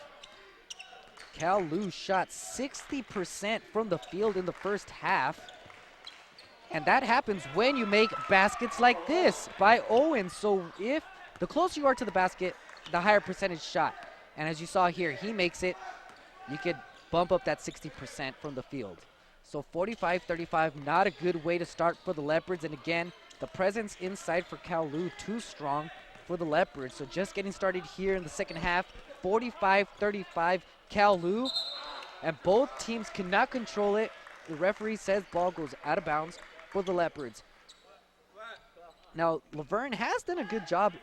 Cal Lu shot 60% from the field in the first half. And that happens when you make baskets like this by Owen. So if the closer you are to the basket, the higher percentage shot. And as you saw here, he makes it. You could bump up that 60% from the field. So 45-35, not a good way to start for the Leopards. And again, the presence inside for Cal Lu, too strong for the Leopards. So just getting started here in the second half, 45-35, Cal Lu. And both teams cannot control it. The referee says ball goes out of bounds for the Leopards. Now, Laverne has done a good job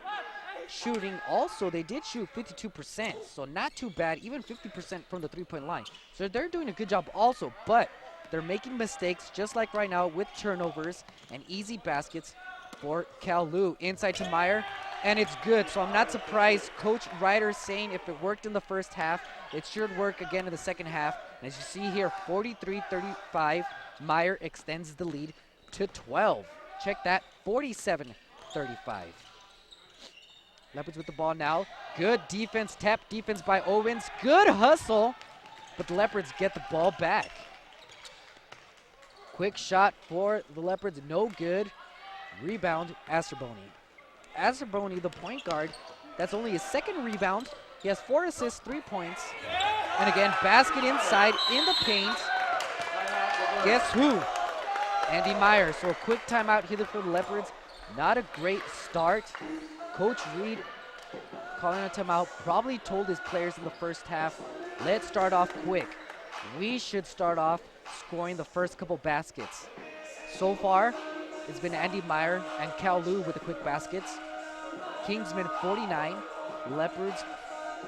shooting. Also, they did shoot 52%, so not too bad, even 50% from the three-point line. So they're doing a good job also, but they're making mistakes just like right now with turnovers and easy baskets for Cal Lu. Inside to Meyer, and it's good. So I'm not surprised. Coach Ryder saying if it worked in the first half, it should work again in the second half. And as you see here, 43-35, Meyer extends the lead to 12. Check that, 47-35. Leopards with the ball now. Good defense, tap defense by Owens. Good hustle, but the Leopards get the ball back. Quick shot for the Leopards, no good. Rebound, Asterboni. Asterboni, the point guard, that's only his second rebound. He has 4 assists, 3 points. And again, basket inside in the paint. Guess who? Andy Meyer. So a quick timeout here for the Leopards. Not a great start. Coach Reed calling a timeout, probably told his players in the first half, let's start off quick. We should start off scoring the first couple baskets. So far, it's been Andy Meyer and Cal Lu with the quick baskets. Kingsman 49, Leopards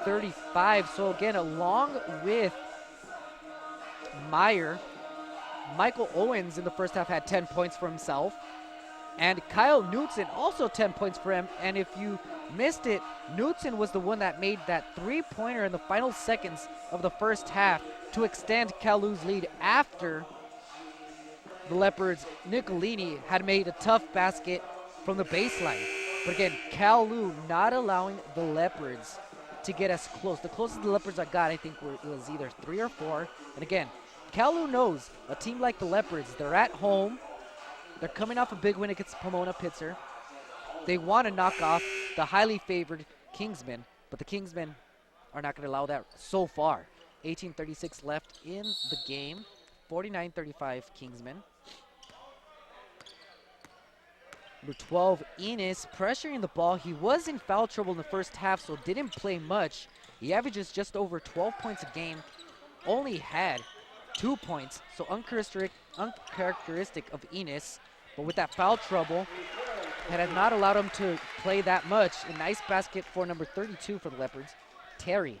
35. So again, along with Meyer, Michael Owens in the first half had 10 points for himself. And Kyle Knutson also 10 points for him. And if you missed it, Knutson was the one that made that three-pointer in the final seconds of the first half to extend Cal Lu's lead after the Leopards' Nicolini had made a tough basket from the baseline. But again, Cal Lu not allowing the Leopards to get as close. The closest the Leopards I got, I think, was either 3 or 4. And again, Cal Lu knows a team like the Leopards, they're at home. They're coming off a big win against Pomona Pitzer. They want to knock off the highly favored Kingsmen, but the Kingsmen are not going to allow that so far. 18:36 left in the game. 49-35 Kingsmen. Number 12, Enos, pressuring the ball. He was in foul trouble in the first half, so didn't play much. He averages just over 12 points a game. Only had 2 points, so uncharacteristic of Enos. But with that foul trouble, it has not allowed him to play that much. A nice basket for number 32 for the Leopards, Terry.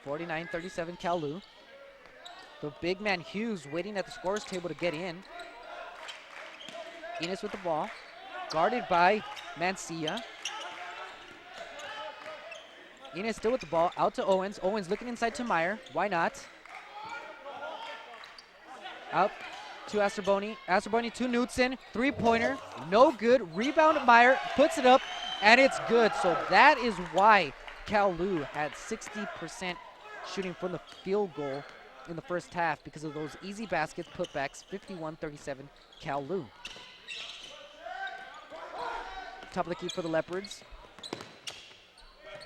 49-37 Cal Lu. The big man Hughes waiting at the scorer's table to get in. Enos with the ball, guarded by Mancia. Enos still with the ball, out to Owens. Owens looking inside to Meyer. Why not? Out to Asterboni. Asterboni to Knutson. Three-pointer. No good. Rebound Meyer. Puts it up, and it's good. So that is why Cal Lu had 60% shooting from the field goal in the first half, because of those easy baskets, putbacks. 51-37 Cal Lu. Top of the key for the Leopards.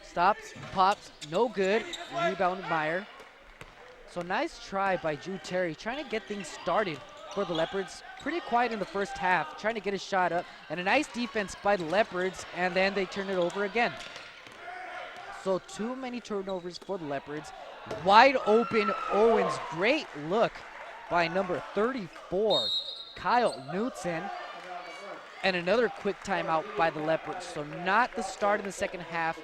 Stops, pops, no good. Rebound Meyer. So nice try by Drew Terry, trying to get things started for the Leopards. Pretty quiet in the first half, trying to get a shot up. And a nice defense by the Leopards, and then they turn it over again. So too many turnovers for the Leopards. Wide open Owens. Great look by number 34, Kyle Knutson. And another quick timeout by the Leopards. So not the start of the second half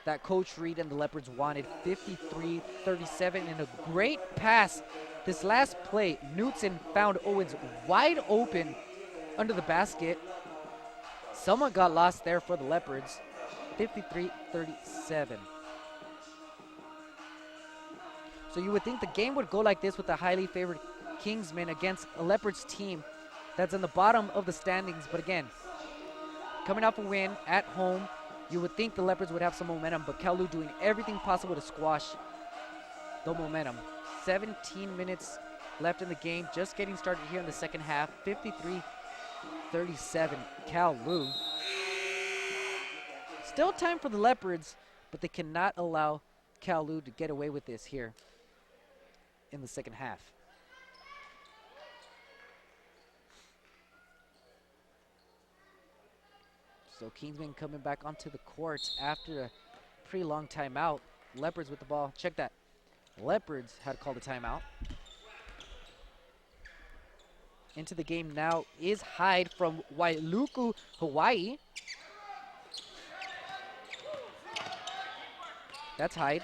that Coach Reed and the Leopards wanted. 53-37 and a great pass. This last play, Knutson found Owens wide open under the basket. Someone got lost there for the Leopards. 53-37. So you would think the game would go like this with the highly favored Kingsmen against a Leopards team that's in the bottom of the standings. But again, coming off a win at home, you would think the Leopards would have some momentum, but Kowloon doing everything possible to squash the momentum. 17 minutes left in the game, just getting started here in the second half. 53-37, Kowloon. Still time for the Leopards, but they cannot allow Kowloon to get away with this here in the second half. So Kingsmen coming back onto the court after a pretty long timeout. Leopards with the ball. Check that. Leopards had called a timeout. Into the game now is Hyde from Wailuku, Hawaii. That's Hyde.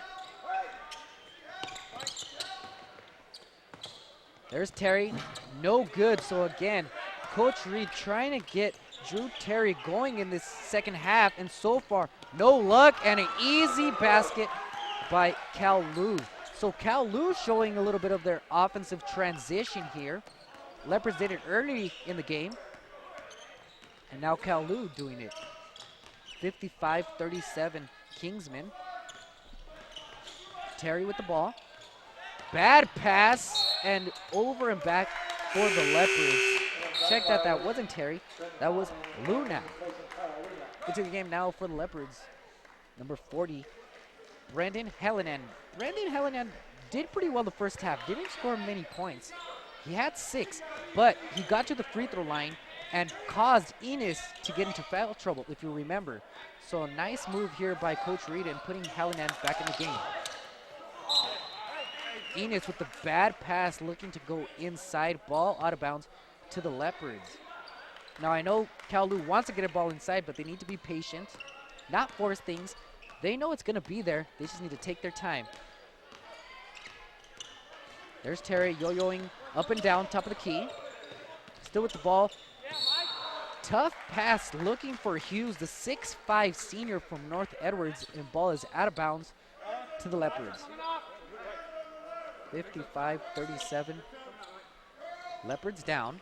There's Terry. No good. So again, Coach Reed trying to get Drew Terry going in this second half, and so far, no luck, and an easy basket by Kowloon. So Kowloon showing a little bit of their offensive transition here. Leopards did it early in the game, and now Kowloon doing it. 55-37 Kingsmen. Terry with the ball. Bad pass, and over and back for the Leopards. Check that, that wasn't Terry, that was Luna. Into the game now for the Leopards. Number 40, Brendan Hellinan. Brendan Hellinan did pretty well the first half, didn't score many points. He had 6, but he got to the free throw line and caused Enos to get into foul trouble, if you remember. So a nice move here by Coach Reed and putting Hellinan back in the game. Enos with the bad pass, looking to go inside, ball out of bounds to the Leopards. Now I know Kowloon wants to get a ball inside, but they need to be patient, not force things. They know it's gonna be there, they just need to take their time. There's Terry yo-yoing up and down, top of the key. Still with the ball. Tough pass looking for Hughes, the 6'5" senior from North Edwards, and ball is out of bounds to the Leopards. 55-37. Leopards down.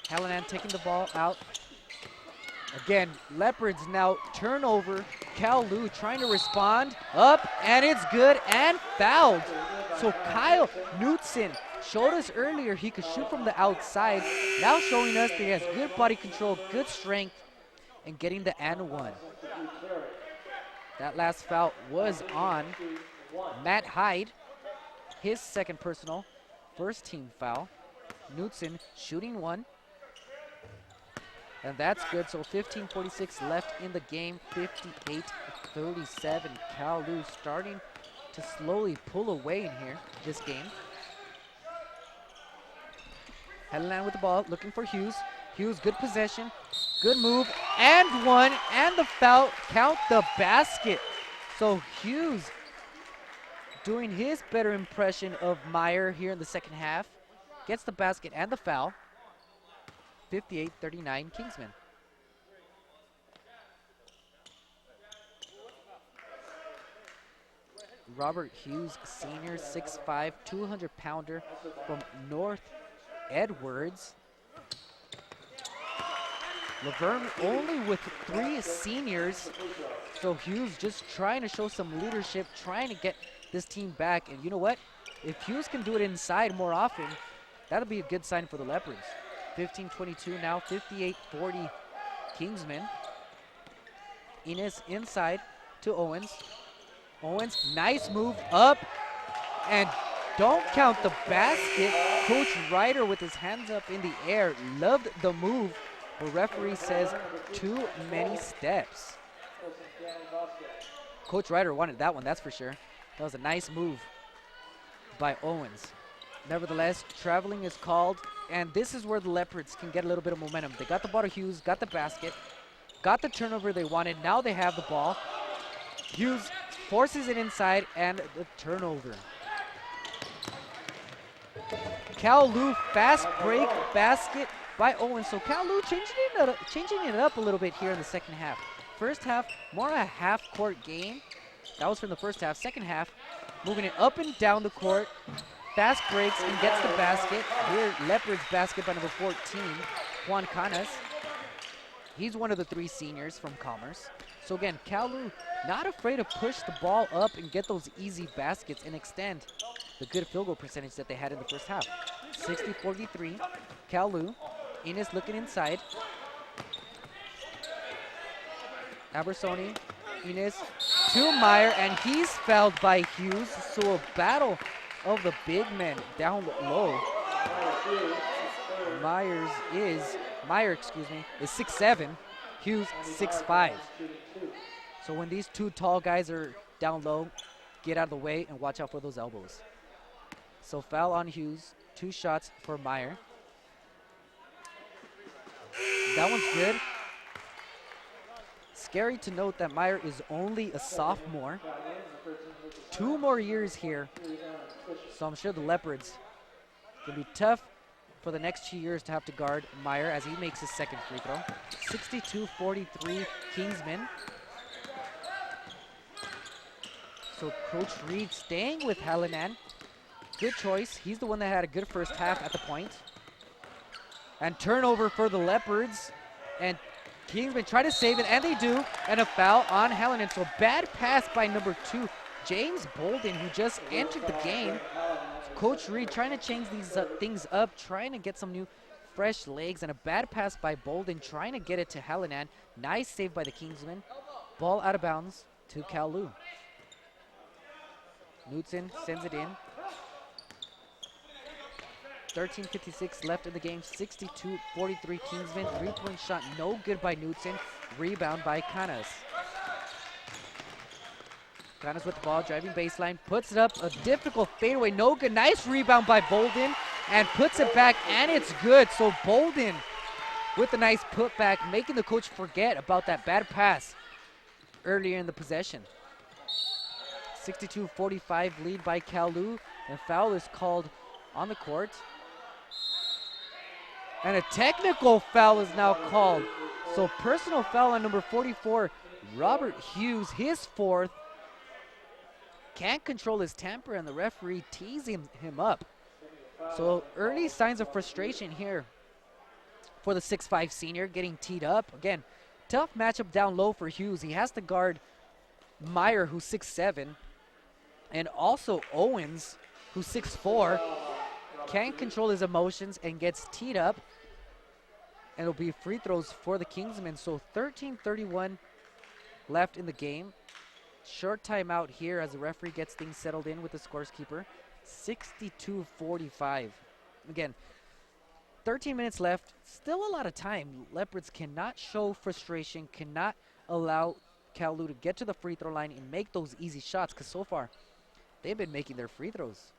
Hallinan taking the ball out. Again, Leopards now turnover. Kowloon trying to respond. Up, and it's good, and fouled. So Kyle Knutson showed us earlier he could shoot from the outside. Now showing us that he has good body control, good strength, and getting the and one. That last foul was on Matt Hyde. His second personal, first team foul. Knutson shooting one. And that's good, so 15:46 left in the game, 58-37. Kowloon starting to slowly pull away in here, this game. Hellinan with the ball, looking for Hughes. Hughes, good possession, good move, and one, and the foul, count the basket. So Hughes doing his better impression of Meyer here in the second half. Gets the basket and the foul. 58-39 Kingsmen. Robert Hughes, senior, 6'5", 200-pounder from North Edwards. Laverne only with 3 seniors. So Hughes just trying to show some leadership, trying to get this team back. And you know what? If Hughes can do it inside more often, that'll be a good sign for the Leopards. 15-22 now, 58-40 Kingsmen. Enos inside to Owens. Owens, nice move up, and don't count the basket. Coach Ryder with his hands up in the air, loved the move. The referee says too many steps. Coach Ryder wanted that one, that's for sure. That was a nice move by Owens. Nevertheless, traveling is called, and this is where the Leopards can get a little bit of momentum. They got the ball to Hughes, got the basket, got the turnover they wanted. Now they have the ball. Hughes forces it inside, and the turnover. Kowloon fast break basket by Owens. So Kowloon changing it up a little bit here in the second half. First half, more a half-court game. That was from the first half. Second half, moving it up and down the court. Fast breaks and gets the basket. Here, Leopards basket by number 14, Juan Canas. He's one of the 3 seniors from Commerce. So again, Kowloon not afraid to push the ball up and get those easy baskets and extend the good field goal percentage that they had in the first half. 60-43, Kowloon. Enos looking inside. Abersoni, Enos to Meyer, and he's fouled by Hughes. So a battle of the big men down low. Meyer is 6'7", Hughes 6'5". So when these 2 tall guys are down low, get out of the way and watch out for those elbows. So foul on Hughes, 2 shots for Meyer. That one's good. Scary to note that Meyer is only a sophomore. 2 more years here. So I'm sure the Leopards can be tough for the next 2 years to have to guard Meyer as he makes his second free throw. 62-43 Kingsmen. So Coach Reed staying with Hallinan. Good choice. He's the one that had a good first half at the point. And turnover for the Leopards. And Kingsmen try to save it, and they do. And a foul on Hallinan. So bad pass by number 2, James Bolden, who just entered the game. Coach Reed trying to change these things up, trying to get some new fresh legs, and a bad pass by Bolden, trying to get it to Hallinan. Nice save by the Kingsmen. Ball out of bounds to Kowloon. Knudsen sends it in. 13:56 left in the game. 62-43 Kingsmen. 3-point shot no good by Knudsen. Rebound by Canas. Canas with the ball, driving baseline, puts it up. A difficult fadeaway, no good. Nice rebound by Bolden, and puts it back, and it's good. So Bolden with a nice putback, making the coach forget about that bad pass earlier in the possession. 62-45 lead by Kowloon, and foul is called on the court. And a technical foul is now called. So personal foul on number 44, Robert Hughes, his 4th. Can't control his temper, and the referee teasing him up. So early signs of frustration here for the 6'5 senior, getting teed up. Again, tough matchup down low for Hughes. He has to guard Meyer, who's 6'7", and also Owens, who's 6'4". Can't control his emotions and gets teed up. And it'll be free throws for the Kingsmen. So 13:31 left in the game. Short timeout here as the referee gets things settled in with the scoreskeeper. 62-45. Again, 13 minutes left. Still a lot of time. Leopards cannot show frustration, cannot allow Kowloon to get to the free throw line and make those easy shots, because so far they've been making their free throws.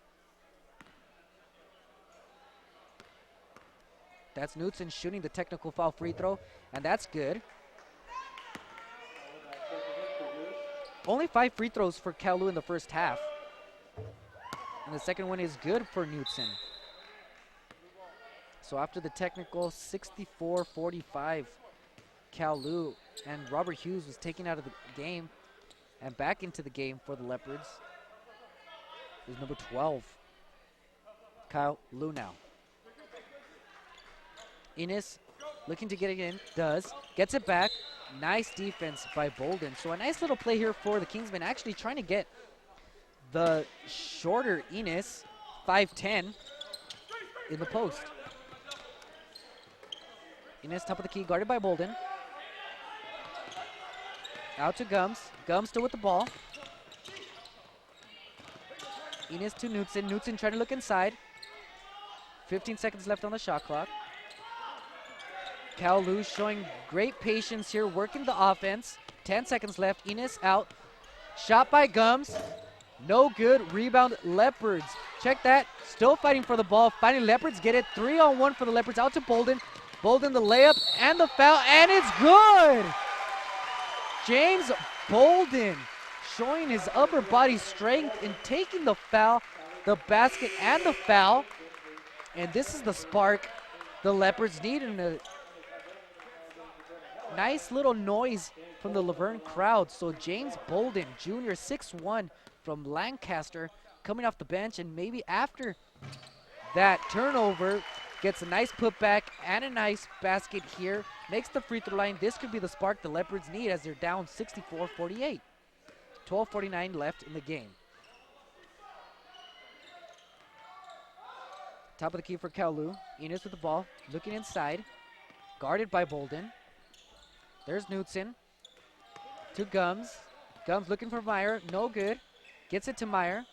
That's Knudsen shooting the technical foul free throw, and that's good. Only 5 free throws for Kowloon in the first half. And the second one is good for Knudsen. So after the technical, 64-45 Kowloon, and Robert Hughes was taken out of the game and back into the game for the Leopards. Is number 12, Kowloon now. Enos looking to get it in, does, gets it back. Nice defense by Bolden. So a nice little play here for the Kingsmen, actually trying to get the shorter Enos, 5'10", in the post. Enos top of the key, guarded by Bolden. Out to Gums. Gums still with the ball. Enos to Knudsen. Knudsen trying to look inside. 15 seconds left on the shot clock. Kowloon showing great patience here, working the offense. 10 seconds left. Enos out. Shot by Gums. No good. Rebound, Leopards. Check that. Still fighting for the ball. Finally, Leopards get it. 3-on-1 for the Leopards. Out to Bolden. Bolden, the layup and the foul, and it's good! James Bolden showing his upper body strength in taking the foul, the basket and the foul. And this is the spark the Leopards need, and a nice little noise from the Laverne crowd. So James Bolden, junior, 6'1", from Lancaster, coming off the bench, and maybe after that turnover, gets a nice putback and a nice basket here. Makes the free throw line. This could be the spark the Leopards need as they're down 64-48. 12:49 left in the game. Top of the key for Kowloon. Enos with the ball, looking inside. Guarded by Bolden. There's Knudsen. To Gums. Gums looking for Meyer. No good. Gets it to Meyer.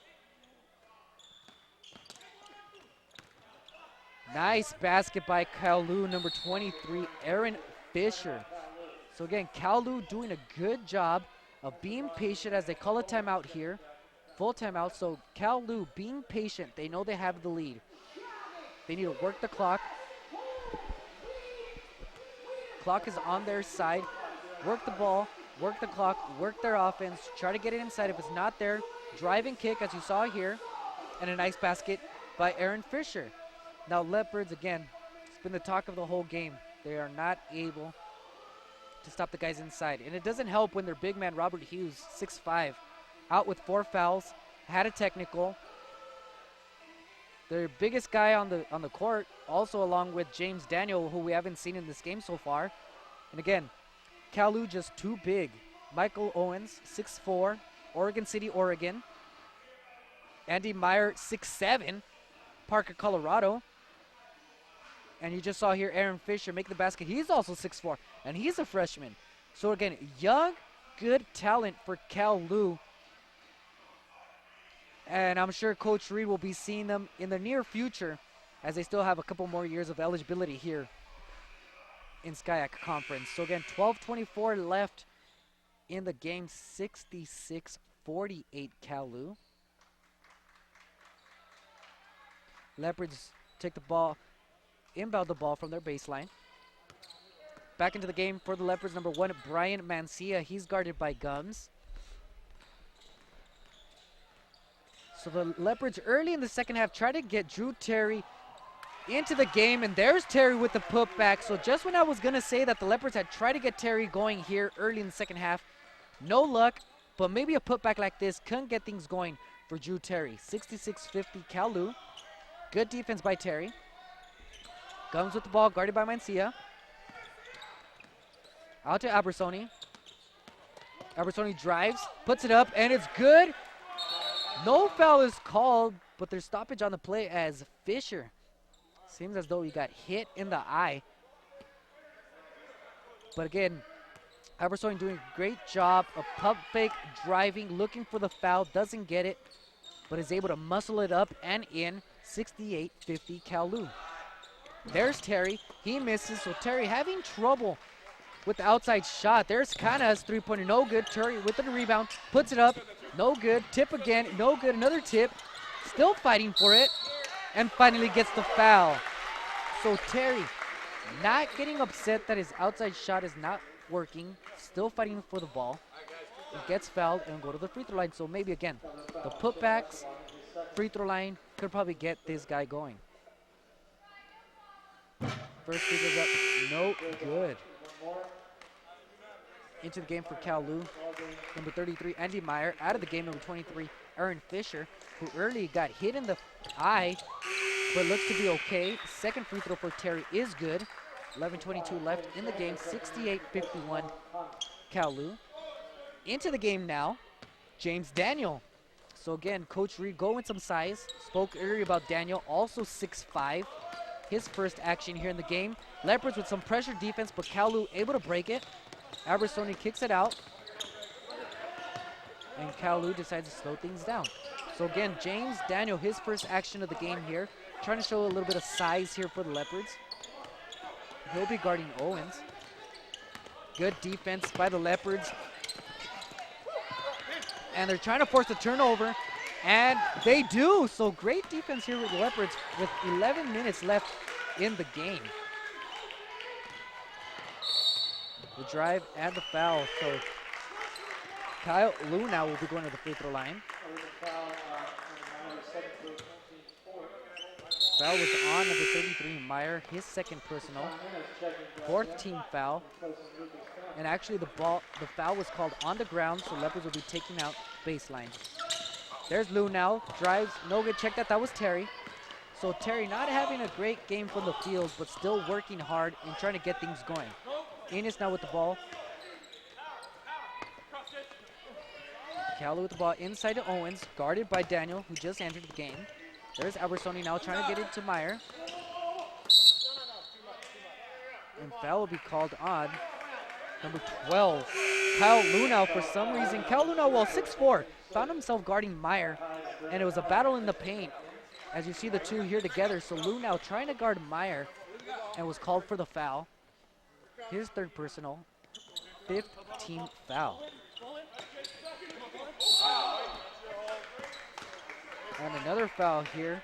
Nice basket by Kowloon, number 23, Aaron Fisher. So again, Kowloon doing a good job of being patient as they call a timeout here. Full timeout, so Kowloon being patient. They know they have the lead. They need to work the clock. Clock is on their side. Work the ball, work the clock, work their offense. Try to get it inside. If it's not there, drive and kick as you saw here. And a nice basket by Aaron Fisher. Now Leopards, again, it's been the talk of the whole game. They are not able to stop the guys inside. And it doesn't help when their big man, Robert Hughes, 6'5", out with 4 fouls, had a technical. Their biggest guy on the court, also along with James Daniel, who we haven't seen in this game so far. And again, Kowloon just too big. Michael Owens, 6'4", Oregon City, Oregon. Andy Meyer, 6'7", Parker, Colorado. And you just saw here Aaron Fisher make the basket. He's also 6'4", and he's a freshman. So again, young, good talent for Kowloon. And I'm sure Coach Reed will be seeing them in the near future as they still have a couple more years of eligibility here in SCIAC Conference. So again, 12:24 left in the game, 66-48 Kowloon. Leopards take the ball, inbound the ball from their baseline. Back into the game for the Leopards, number 1, Brian Mancia. He's guarded by Gums. So the Leopards early in the second half try to get Drew Terry into the game, and there's Terry with the putback. So just when I was going to say that the Leopards had tried to get Terry going here early in the second half, no luck, but maybe a putback like this can get things going for Drew Terry. 66-50 Kowloon. Good defense by Terry. Gums with the ball, guarded by Mancia. Out to Abersoni. Abersoni drives, puts it up, and it's good. No foul is called, but there's stoppage on the play as Fisher. Seems as though he got hit in the eye. But again, Abersoni doing a great job of pump fake, driving, looking for the foul, doesn't get it, but is able to muscle it up and in. 68-50 Kowloon. There's Terry. He misses, so Terry having trouble with the outside shot. There's Kana's three-pointer, no good. Terry with the rebound, puts it up, no good. Tip again, no good. Another tip, still fighting for it, and finally gets the foul. So Terry not getting upset that his outside shot is not working, still fighting for the ball. It gets fouled and go to the free throw line. So maybe again, the putbacks, free throw line could probably get this guy going. First free throw's up, no good. Into the game for Kowloon, number 33, Andy Meyer. Out of the game, number 23, Aaron Fisher, who early got hit in the eye, but looks to be okay. Second free throw for Terry is good. 11:22 left in the game, 68-51 Kowloon. Into the game now, James Daniel. So again, Coach Reed going some size. Spoke earlier about Daniel, also 6'5". His first action here in the game. Leopards with some pressure defense, but Kowloon able to break it. Abersoni kicks it out. And Kowloon decides to slow things down. So again, James Daniel, his first action of the game here. Trying to show a little bit of size here for the Leopards. He'll be guarding Owens. Good defense by the Leopards. and they're trying to force a turnover, and they do. So great defense here with the Leopards with 11 minutes left in the game. The drive and the foul. So Kyle Liu now will be going to the free throw line. Foul was on number 33, Meyer, his second personal. Fourth team foul. And actually the foul was called on the ground, so Leopards will be taking out baseline. There's Liu now, drives, no good, check that was Terry. So Terry not having a great game from the field, but still working hard and trying to get things going. Enos now with the ball. Cali with the ball inside to Owens, guarded by Daniel, who just entered the game. There's Albertoni now trying to get it to Meyer. And foul will be called on number 12, Kyle Luna. For some reason, Kyle Luna, well, 6'4", found himself guarding Meyer, and it was a battle in the paint. As you see the two here together, so Luna trying to guard Meyer, and was called for the foul. His third personal, fifth team foul. And another foul here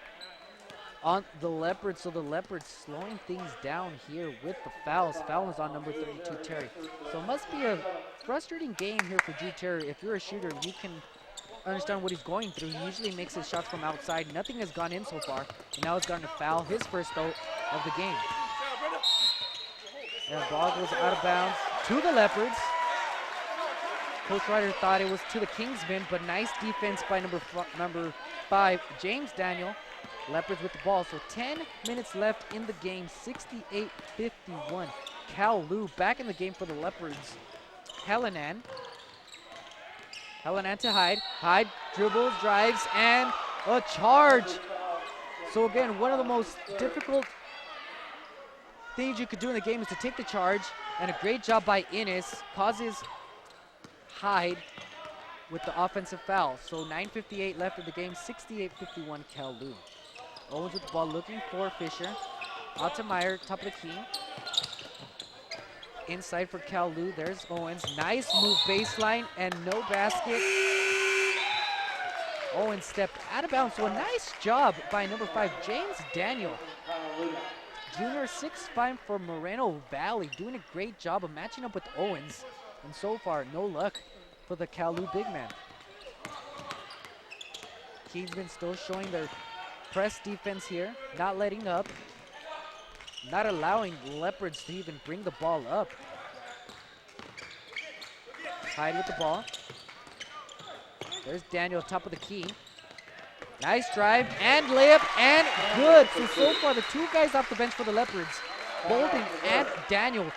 on the Leopards. So the Leopards slowing things down here with the fouls. Foul is on number 32, Terry. So it must be a frustrating game here for Drew Terry. If you're a shooter, you can understand what he's going through. He usually makes his shots from outside. Nothing has gone in so far. And now he's gotten a foul, his first though of the game. And the ball goes out of bounds to the Leopards. Coach Ryder thought it was to the Kingsmen, but nice defense by number 5, James Daniel. Leopards with the ball, so 10 minutes left in the game, 68-51. Cal Liu back in the game for the Leopards. Helenan to Hyde. Hyde dribbles, drives, and a charge. So again, one of the most difficult things you could do in the game is to take the charge, and a great job by Innes causes Hyde with the offensive foul. So 9:58 left of the game, 68-51 Cal Liu. Owens with the ball looking for Fisher. Out to Meyer, top of the key. Inside for Cal Liu, there's Owens. Nice move baseline and no basket. Owens stepped out of bounds, so a nice job by number 5, James Daniel. Junior 6'5" for Moreno Valley, doing a great job of matching up with Owens. And so far, no luck for the Cal Liu big man. Kingsmen still showing their press defense here, not letting up, not allowing Leopards to even bring the ball up. Hyde with the ball. There's Daniel, top of the key. Nice drive and layup and good. So far, the two guys off the bench for the Leopards, Bolden and Daniel,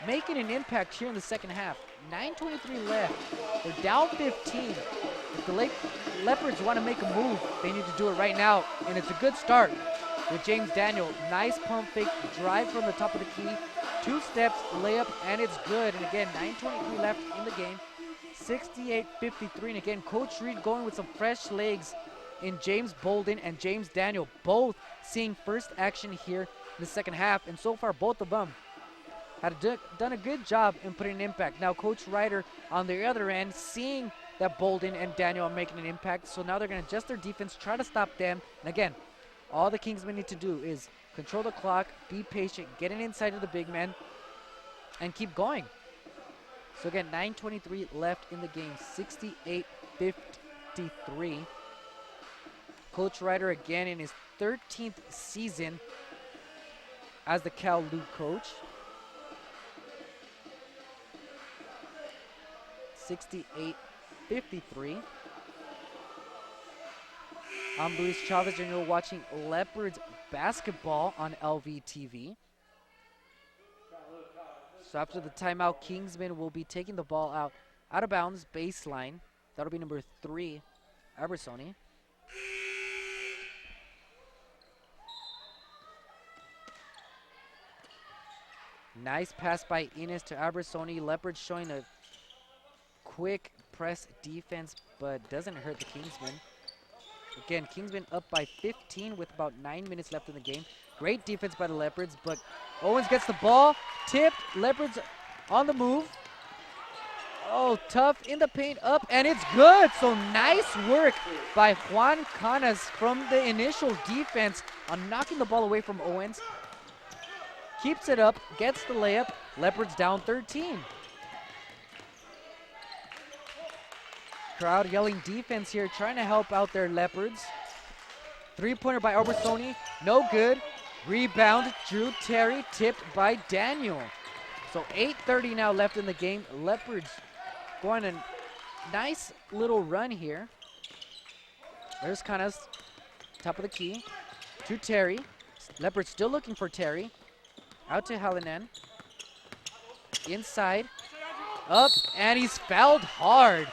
making an impact here in the second half. 9:23 left. They're down 15. If the Leopards want to make a move, they need to do it right now. And it's a good start with James Daniel. Nice pump fake, drive from the top of the key. 2 steps, layup, and it's good. And again, 9:23 left in the game. 68-53. And again, Coach Reed going with some fresh legs in James Bolden and James Daniel, both seeing first action here in the second half. And so far, both of them had done a good job in putting an impact. Now Coach Ryder on the other end, seeing that Bolden and Daniel are making an impact, so now they're going to adjust their defense, try to stop them. And again, all the Kingsmen need to do is control the clock, be patient, get it inside of the big man, and keep going. So again, 9:23 left in the game, 68-53. Coach Ryder again in his 13th season as the Cal Liu coach. 68-53. I'm Luis Chavez, and you're watching Leopards basketball on LVTV. So after the timeout, Kingsmen will be taking the ball out of bounds, baseline. That'll be number 3, Abersoni. Nice pass by Innes to Abersoni. Leopards showing a quick press defense, but doesn't hurt the Kingsmen. Again, Kingsmen up by 15 with about 9 minutes left in the game. Great defense by the Leopards, but Owens gets the ball, tipped, Leopards on the move. Oh, tough in the paint, up, and it's good. So nice work by Juan Canas from the initial defense on knocking the ball away from Owens. Keeps it up, gets the layup. Leopards down 13. Crowd yelling defense here, trying to help out their Leopards. Three-pointer by Albertoni, no good. Rebound, Drew Terry, tipped by Daniel. So 8:30 now left in the game. Leopards going a nice little run here. There's Canas, top of the key, to Terry. Leopards still looking for Terry. Out to Hallinan. Inside, up, and he's fouled hard.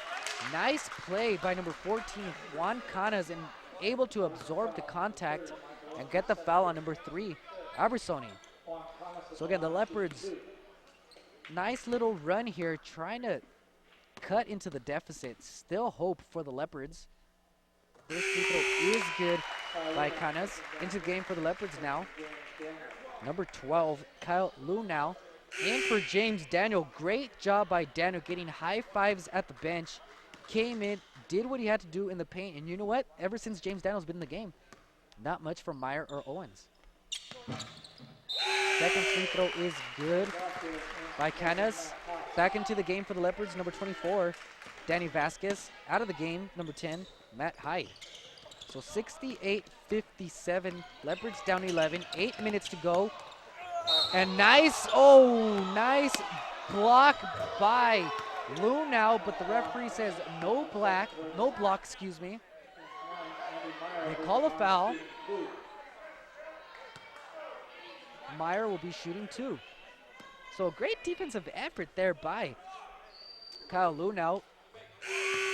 Nice play by number 14, Juan Canas, and able to absorb the contact and get the foul on number 3, Abersoni. So again, the Leopards, nice little run here, trying to cut into the deficit. Still hope for the Leopards. First free throw is good by Canas. Into the game for the Leopards now. Number 12, Kyle Liu now. In for James Daniel. Great job by Daniel getting high fives at the bench. Came in, did what he had to do in the paint, and you know what? Ever since James Daniel's been in the game, not much from Meyer or Owens. Second free throw is good by Canas. Back into the game for the Leopards, number 24, Danny Vasquez. Out of the game, number 10, Matt Hyde. So 68-57, Leopards down 11, 8 minutes to go. And nice block by Liu now, but the referee says no block, excuse me. They call a foul. Meyer will be shooting 2. So a great defensive effort there by Kyle Liu now.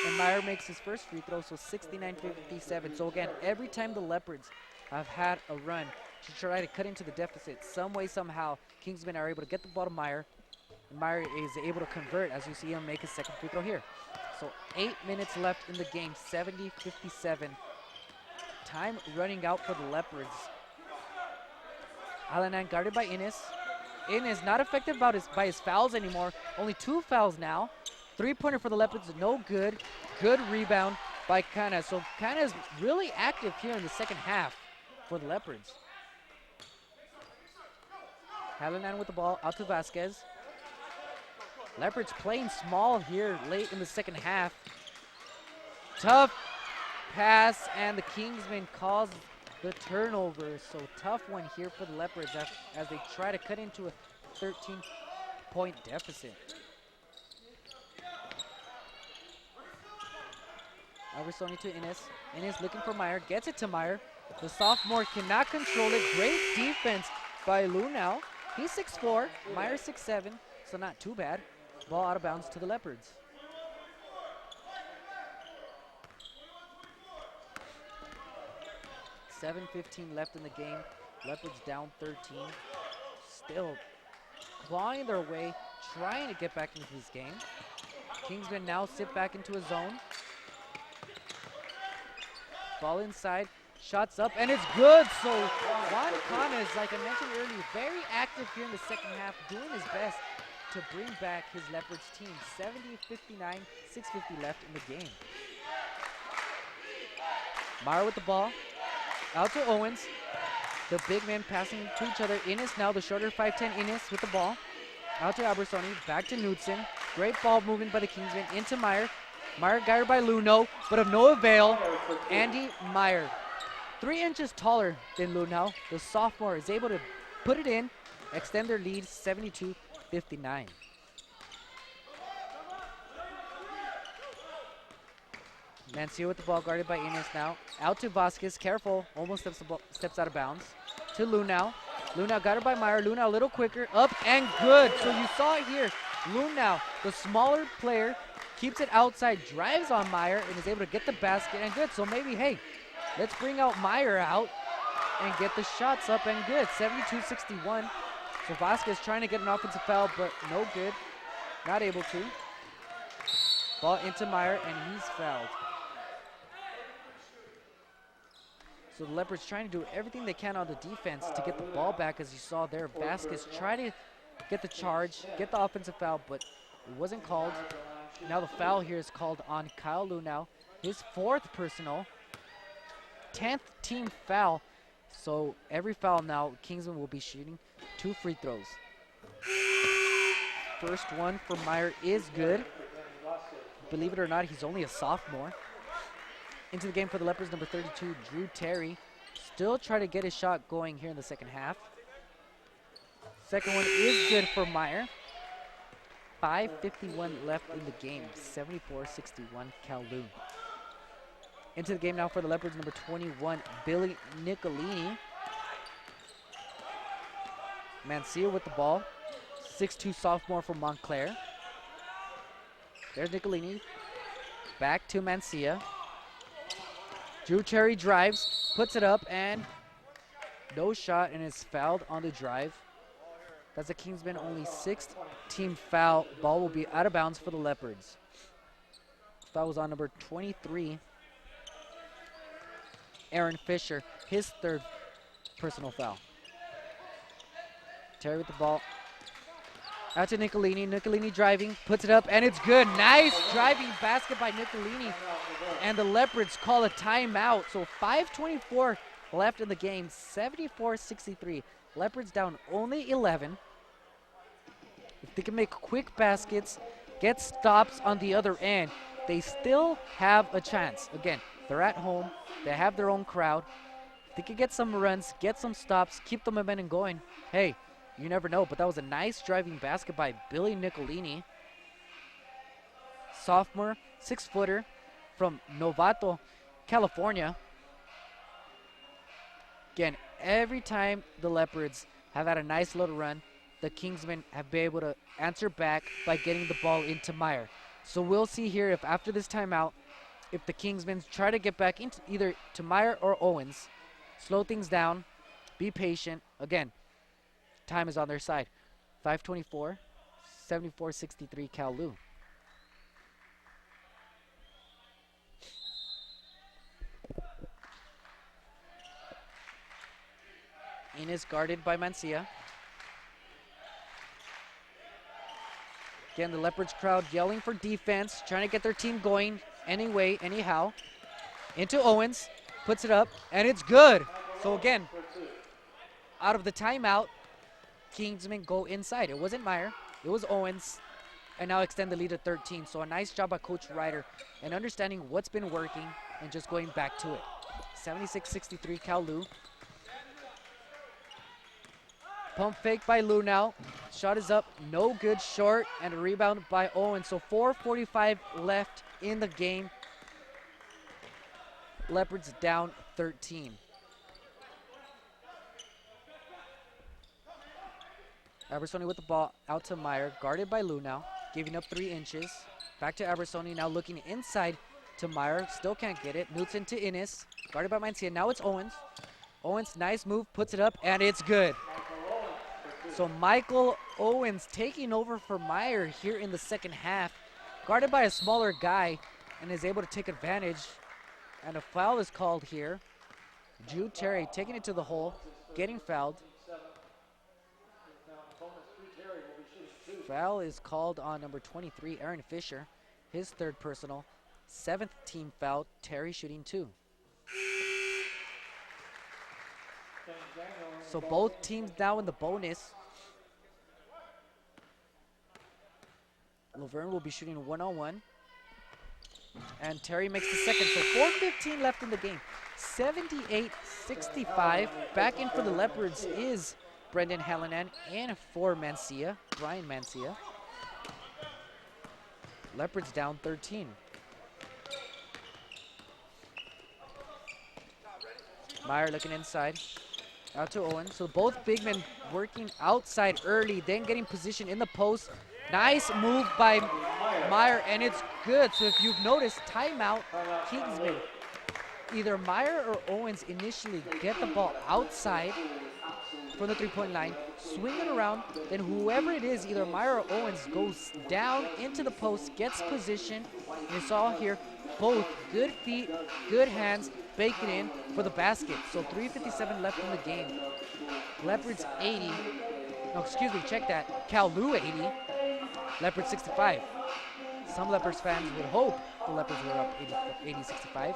And Meyer makes his first free throw, so 69-57. So again, every time the Leopards have had a run to try to cut into the deficit, some way, somehow, Kingsmen are able to get the ball to Meyer. And Meyer is able to convert, as you see him make his second free throw here. So 8 minutes left in the game, 70-57. Time running out for the Leopards. Alanan guarded by Innes. Innes not affected by his fouls anymore. Only 2 fouls now. Three-pointer for the Leopards, no good. Good rebound by Canas. So Canas really active here in the second half for the Leopards. Hallinan with the ball, out to Vasquez. Leopards playing small here late in the second half. Tough pass, and the Kingsmen cause the turnover. So tough one here for the Leopards as they try to cut into a 13-point deficit. Albersoni to Innes. Innes looking for Meyer, gets it to Meyer. The sophomore cannot control it. Great defense by Liu now. He's 6'4", Meyer 6'7", so not too bad. Ball out of bounds to the Leopards. $7:15 left in the game. Leopards down 13. Still clawing their way, trying to get back into this game. Kingsmen now sit back into a zone. Ball inside, shots up, and it's good. So Juan Canas, like I mentioned earlier, very active here in the second half, doing his best to bring back his Leopards team. 70-59, 6:50 left in the game. Meyer with the ball, out to Owens. The big men passing to each other. Innes now, the shorter 5'10" Innes with the ball. Out to Albersoni, back to Knudsen. Great ball movement by the Kingsmen, into Meyer. Meyer guarded by Luno, but of no avail. Andy Meyer, 3 inches taller than Luno. The sophomore is able to put it in, extend their lead, 72-59. Mancia with the ball, guarded by Innes now. Out to Vasquez, careful, almost steps out of bounds. To Lunau. Lunau guarded by Meyer. Lunau a little quicker, up and good. So you saw it here. Lunau, the smaller player, keeps it outside, drives on Meyer, and is able to get the basket, and good. So maybe, hey, let's bring out Meyer out and get the shots up, and good. 72-61. So Vasquez trying to get an offensive foul, but no good. Not able to. Ball into Meyer, and he's fouled. So the Leopards trying to do everything they can on the defense to get the ball back, as you saw there. Vasquez try to get the charge, get the offensive foul, but it wasn't called. Now the foul here is called on Kyle Lu now. His 4th personal, 10th team foul. So every foul now, Kingsman will be shooting 2 free throws. First one for Meyer is good. Believe it or not, he's only a sophomore. Into the game for the Leopards, number 32, Drew Terry. Still trying to get his shot going here in the second half. Second one is good for Meyer. 5:51 left in the game, 74-61 Kowloon. Into the game now for the Leopards, number 21, Billy Nicolini. Mancia with the ball. 6'2" sophomore from Montclair. There's Nicolini. Back to Mancia. Drew Cherry drives, puts it up, and no shot, and is fouled on the drive. That's a Kingsman only 6th team foul. Ball will be out of bounds for the Leopards. Foul was on number 23, Aaron Fisher, his 3rd personal foul. Terry with the ball. Out to Nicolini. Nicolini driving, puts it up, and it's good. Nice driving basket by Nicolini. And the Leopards call a timeout. So 5:24 left in the game, 74-63. Leopards down only 11. If they can make quick baskets, get stops on the other end, they still have a chance. Again, they're at home. They have their own crowd. If they can get some runs, get some stops, keep the momentum going, hey, you never know. But that was a nice driving basket by Billy Nicolini. Sophomore, 6-footer from Novato, California. Again, every time the Leopards have had a nice little run, the Kingsmen have been able to answer back by getting the ball into Meyer. So we'll see here if after this timeout, if the Kingsmen try to get back into either to Meyer or Owens, slow things down, be patient. Again, time is on their side. 5:24, 74-63 Kowloon. Ines guarded by Mancia. Again, the Leopards crowd yelling for defense, trying to get their team going anyway, anyhow. Into Owens, puts it up, and it's good. So again, out of the timeout, Kingsmen go inside. It wasn't Meyer, it was Owens, and now extend the lead to 13. So a nice job by Coach Ryder and understanding what's been working and just going back to it. 76-63 Kowloon. Pump fake by Lu now. Shot is up, no good, short, and a rebound by Owens. So 4:45 left in the game. Leopards down 13. Abersoni with the ball out to Meyer, guarded by Lu now, giving up 3 inches. Back to Abersoni, now looking inside to Meyer, still can't get it. Moots into Innes, guarded by Mancia. Now it's Owens. Owens, nice move, puts it up, and it's good. So Michael Owens taking over for Meyer here in the second half, guarded by a smaller guy, and is able to take advantage. And a foul is called here. Drew Terry taking it to the hole, getting fouled. Foul is called on number 23, Aaron Fisher, his 3rd personal. 7th team foul, Terry shooting 2. So both teams now in the bonus. Laverne will be shooting 1-on-1. And Terry makes the second. So 4:15 left in the game. 78-65. Back in for the Leopards is Brendan Hallinan and for Mancia, Brian Mancia. Leopards down 13. Meyer looking inside. Out to Owen. So both big men working outside early, then getting position in the post. Nice move by Meyer, and it's good. So if you've noticed, timeout, Kingsman. Either Meyer or Owens initially get the ball outside from the 3-point line, swing it around, then whoever it is, either Meyer or Owens, goes down into the post, gets position. And you saw here, both good feet, good hands, bake it in for the basket. So 3:57 left in the game. Leopards 80. No, excuse me, check that. Kowloon 80. Leopards 65. Some Leopards fans would hope the Leopards were up 80-65,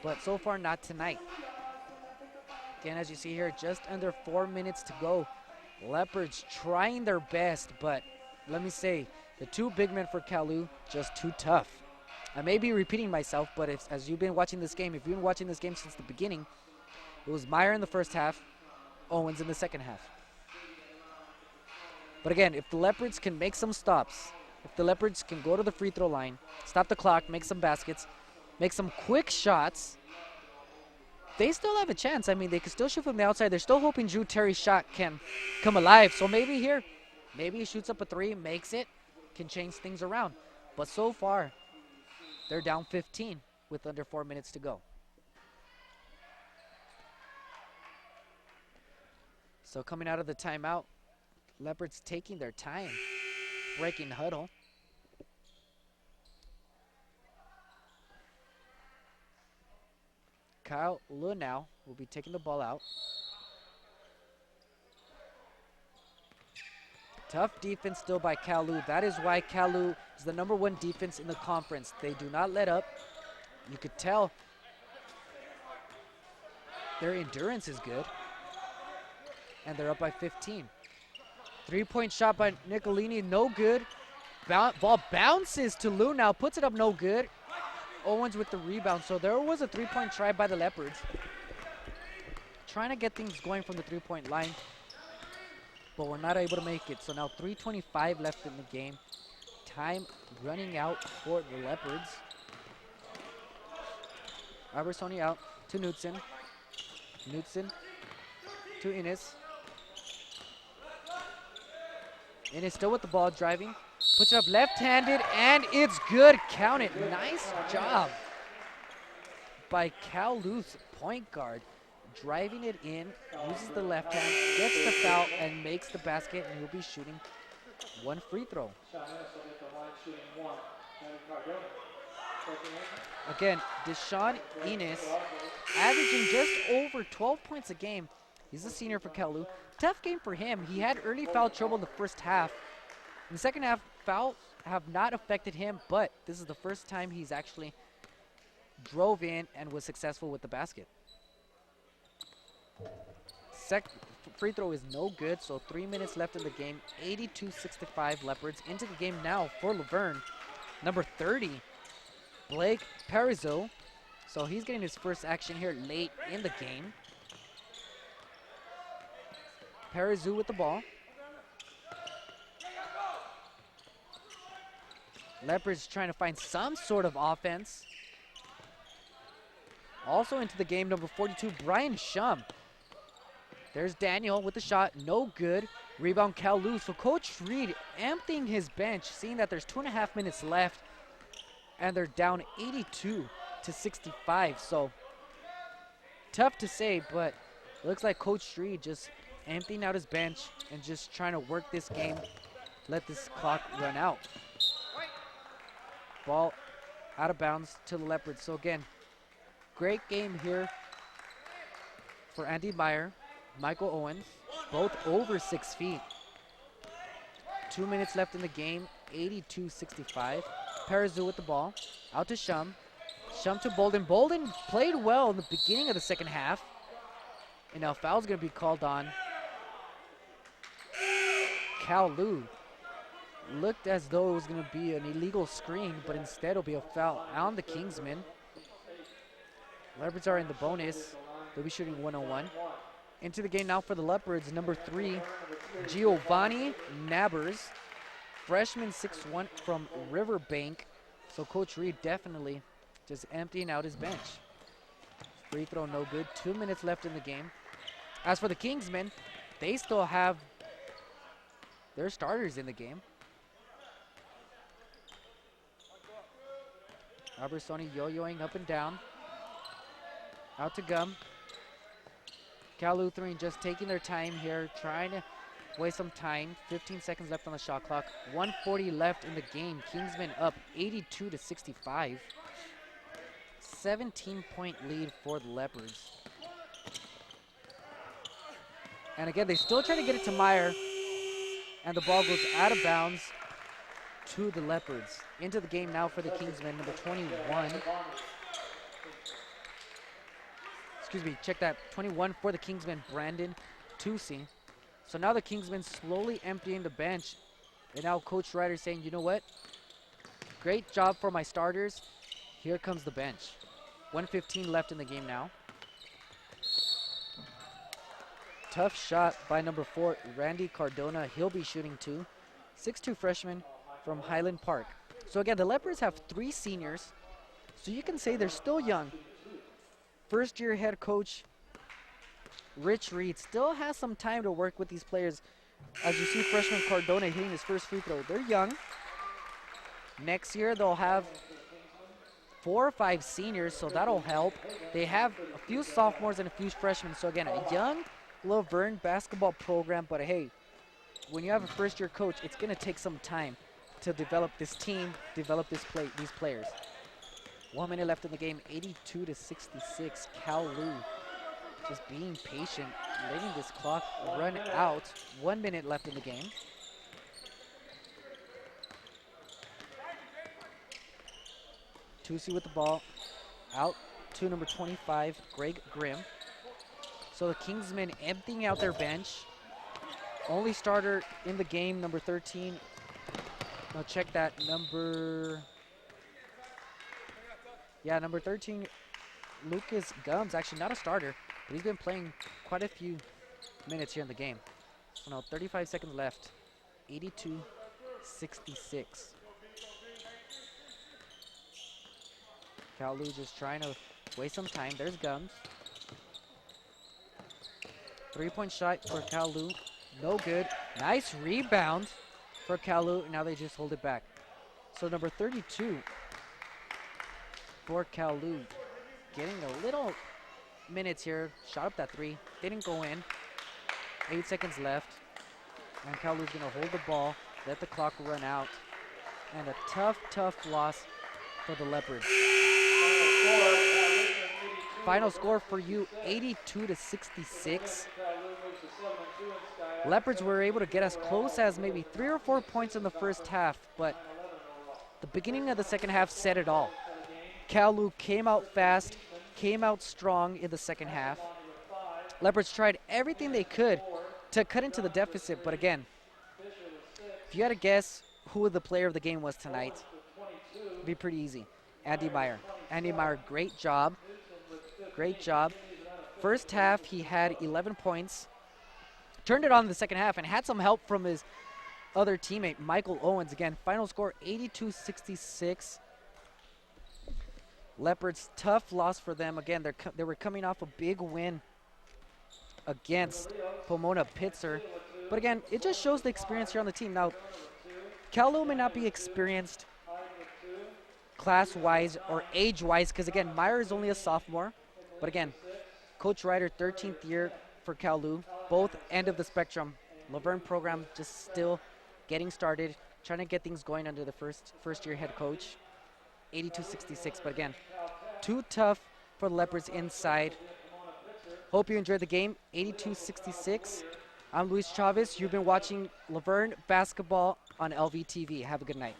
but so far not tonight. Again, as you see here, just under 4 minutes to go. Leopards trying their best, but let me say, the two big men for Kalu, just too tough. I may be repeating myself, but as you've been watching this game, if you've been watching this game since the beginning, it was Meyer in the first half, Owens in the second half. But again, if the Leopards can make some stops, if the Leopards can go to the free throw line, stop the clock, make some baskets, make some quick shots, they still have a chance. I mean, they can still shoot from the outside. They're still hoping Drew Terry's shot can come alive. So maybe here, maybe he shoots up a three, makes it, can change things around. But so far, they're down 15 with under 4 minutes to go. So coming out of the timeout, Leopards taking their time, breaking huddle. Kyle Lunau will be taking the ball out. Tough defense still by Kalu. That is why Kalu is the #1 defense in the conference. They do not let up. You could tell their endurance is good. And they're up by 15. 3-point shot by Nicolini, no good. Ball bounces to Lunau, puts it up, no good. Owens with the rebound. So there was a 3-point try by the Leopards. Trying to get things going from the 3-point line, but we're not able to make it. So now 3:25 left in the game. Time running out for the Leopards. Albertoni out to Knudsen. Knudsen to Innes. Innes still with the ball, driving. Puts it up left-handed, and it's good. Count it. Nice job by Kalu's point guard. Driving it in, uses the left hand, gets the foul, and makes the basket, and he'll be shooting one free throw. Again, Deshaun Innes averaging just over 12 points a game. He's a senior for Kalu. Tough game for him. He had early foul trouble in the first half. In the second half, fouls have not affected him, but this is the first time he's actually drove in and was successful with the basket. Free throw is no good, so 3 minutes left in the game. 82-65 Leopards. Into the game now for Laverne. Number 30, Blake Parizeau. So he's getting his first action here late in the game. Parizeau with the ball. Leopards trying to find some sort of offense. Also into the game, number 42, Brian Shum. There's Daniel with the shot, no good. Rebound Kalu. So Coach Reed emptying his bench, seeing that there's 2.5 minutes left, and they're down 82-65. So tough to say, but looks like Coach Reed just emptying out his bench and just trying to work this game, let this clock run out. Ball out of bounds to the Leopards. So again, great game here for Andy Meyer, Michael Owens, both over 6 feet. 2 minutes left in the game, 82-65. Parizeau with the ball, out to Shum. Shum to Bolden. Bolden played well in the beginning of the second half. And now foul's gonna be called on Kalu. Looked as though it was gonna be an illegal screen, but instead it'll be a foul on the Kingsmen. Leopards are in the bonus. They'll be shooting 101. Into the game now for the Leopards, number 3, Giovanni Nabbers. Freshman 6'1" from Riverbank. So Coach Reed definitely just emptying out his bench. Free throw no good. 2 minutes left in the game. As for the Kingsmen, they still have their starters in the game. Albertoni yo-yoing up and down. Out to Gum. Cal Lutheran just taking their time here, trying to waste some time. 15 seconds left on the shot clock. 1:40 left in the game. Kingsmen up 82-65. 17-point lead for the Leopards. And again, they still try to get it to Meyer. And the ball goes out of bounds to the Leopards. Into the game now for the Kingsmen, number 21. Excuse me, check that. 21 for the Kingsmen, Brandon Tusi. So now the Kingsmen slowly emptying the bench. And now Coach Ryder saying, you know what? Great job for my starters. Here comes the bench. 1:15 left in the game now. Tough shot by number 4, Randy Cardona. He'll be shooting 2. 6'2" freshman from Highland Park. So again, the Leopards have 3 seniors. So you can say they're still young. First-year head coach Rich Reed still has some time to work with these players. As you see freshman Cardona hitting his first free throw. They're young. Next year they'll have 4 or 5 seniors, so that'll help. They have a few sophomores and a few freshmen. So again, a young Verne basketball program, but hey, when you have a first-year coach, it's going to take some time to develop this team, develop these players. 1 minute left in the game, 82-66. Cal Lu just being patient, letting this clock run out. 1 minute left in the game. Tusi with the ball, out to number 25, Greg Grimm. So the Kingsmen emptying out their bench. Only starter in the game, number 13. Now check that, number 13, Lucas Gums, actually not a starter, but he's been playing quite a few minutes here in the game. So now 35 seconds left, 82-66. Cal Lu just trying to waste some time. There's Gums. 3-point shot for Cal Lu. No good. Nice rebound for Cal Lu. Now they just hold it back. So number 32 for Cal Lu. Getting a little minutes here. Shot up that 3. Didn't go in. 8 seconds left. And Cal Lu's going to hold the ball. Let the clock run out. And a tough, tough loss for the Leopards. Final score for you, 82-66. Leopards were able to get as close as maybe 3 or 4 points in the first half, but the beginning of the second half said it all. Cal Lu came out fast, came out strong in the second half. Leopards tried everything they could to cut into the deficit, but again, if you had to guess who the player of the game was tonight, it'd be pretty easy. Andy Meyer. Andy Meyer, great job. Great job. First half, he had 11 points. Turned it on in the second half and had some help from his other teammate, Michael Owens. Again, final score 82-66. Leopards, tough loss for them. Again, they were coming off a big win against Pomona Pitzer. But again, it just shows the experience here on the team. Now, Cal Lu may not be experienced class-wise or age-wise, because again, Meyer is only a sophomore. But again, Coach Ryder, 13th year for Cal Lu, both end of the spectrum. Laverne program just still getting started, trying to get things going under the first-year head coach. 82-66, but again, too tough for the Leopards inside. Hope you enjoyed the game, 82-66. I'm Luis Chavez. You've been watching Laverne basketball on LVTV. Have a good night.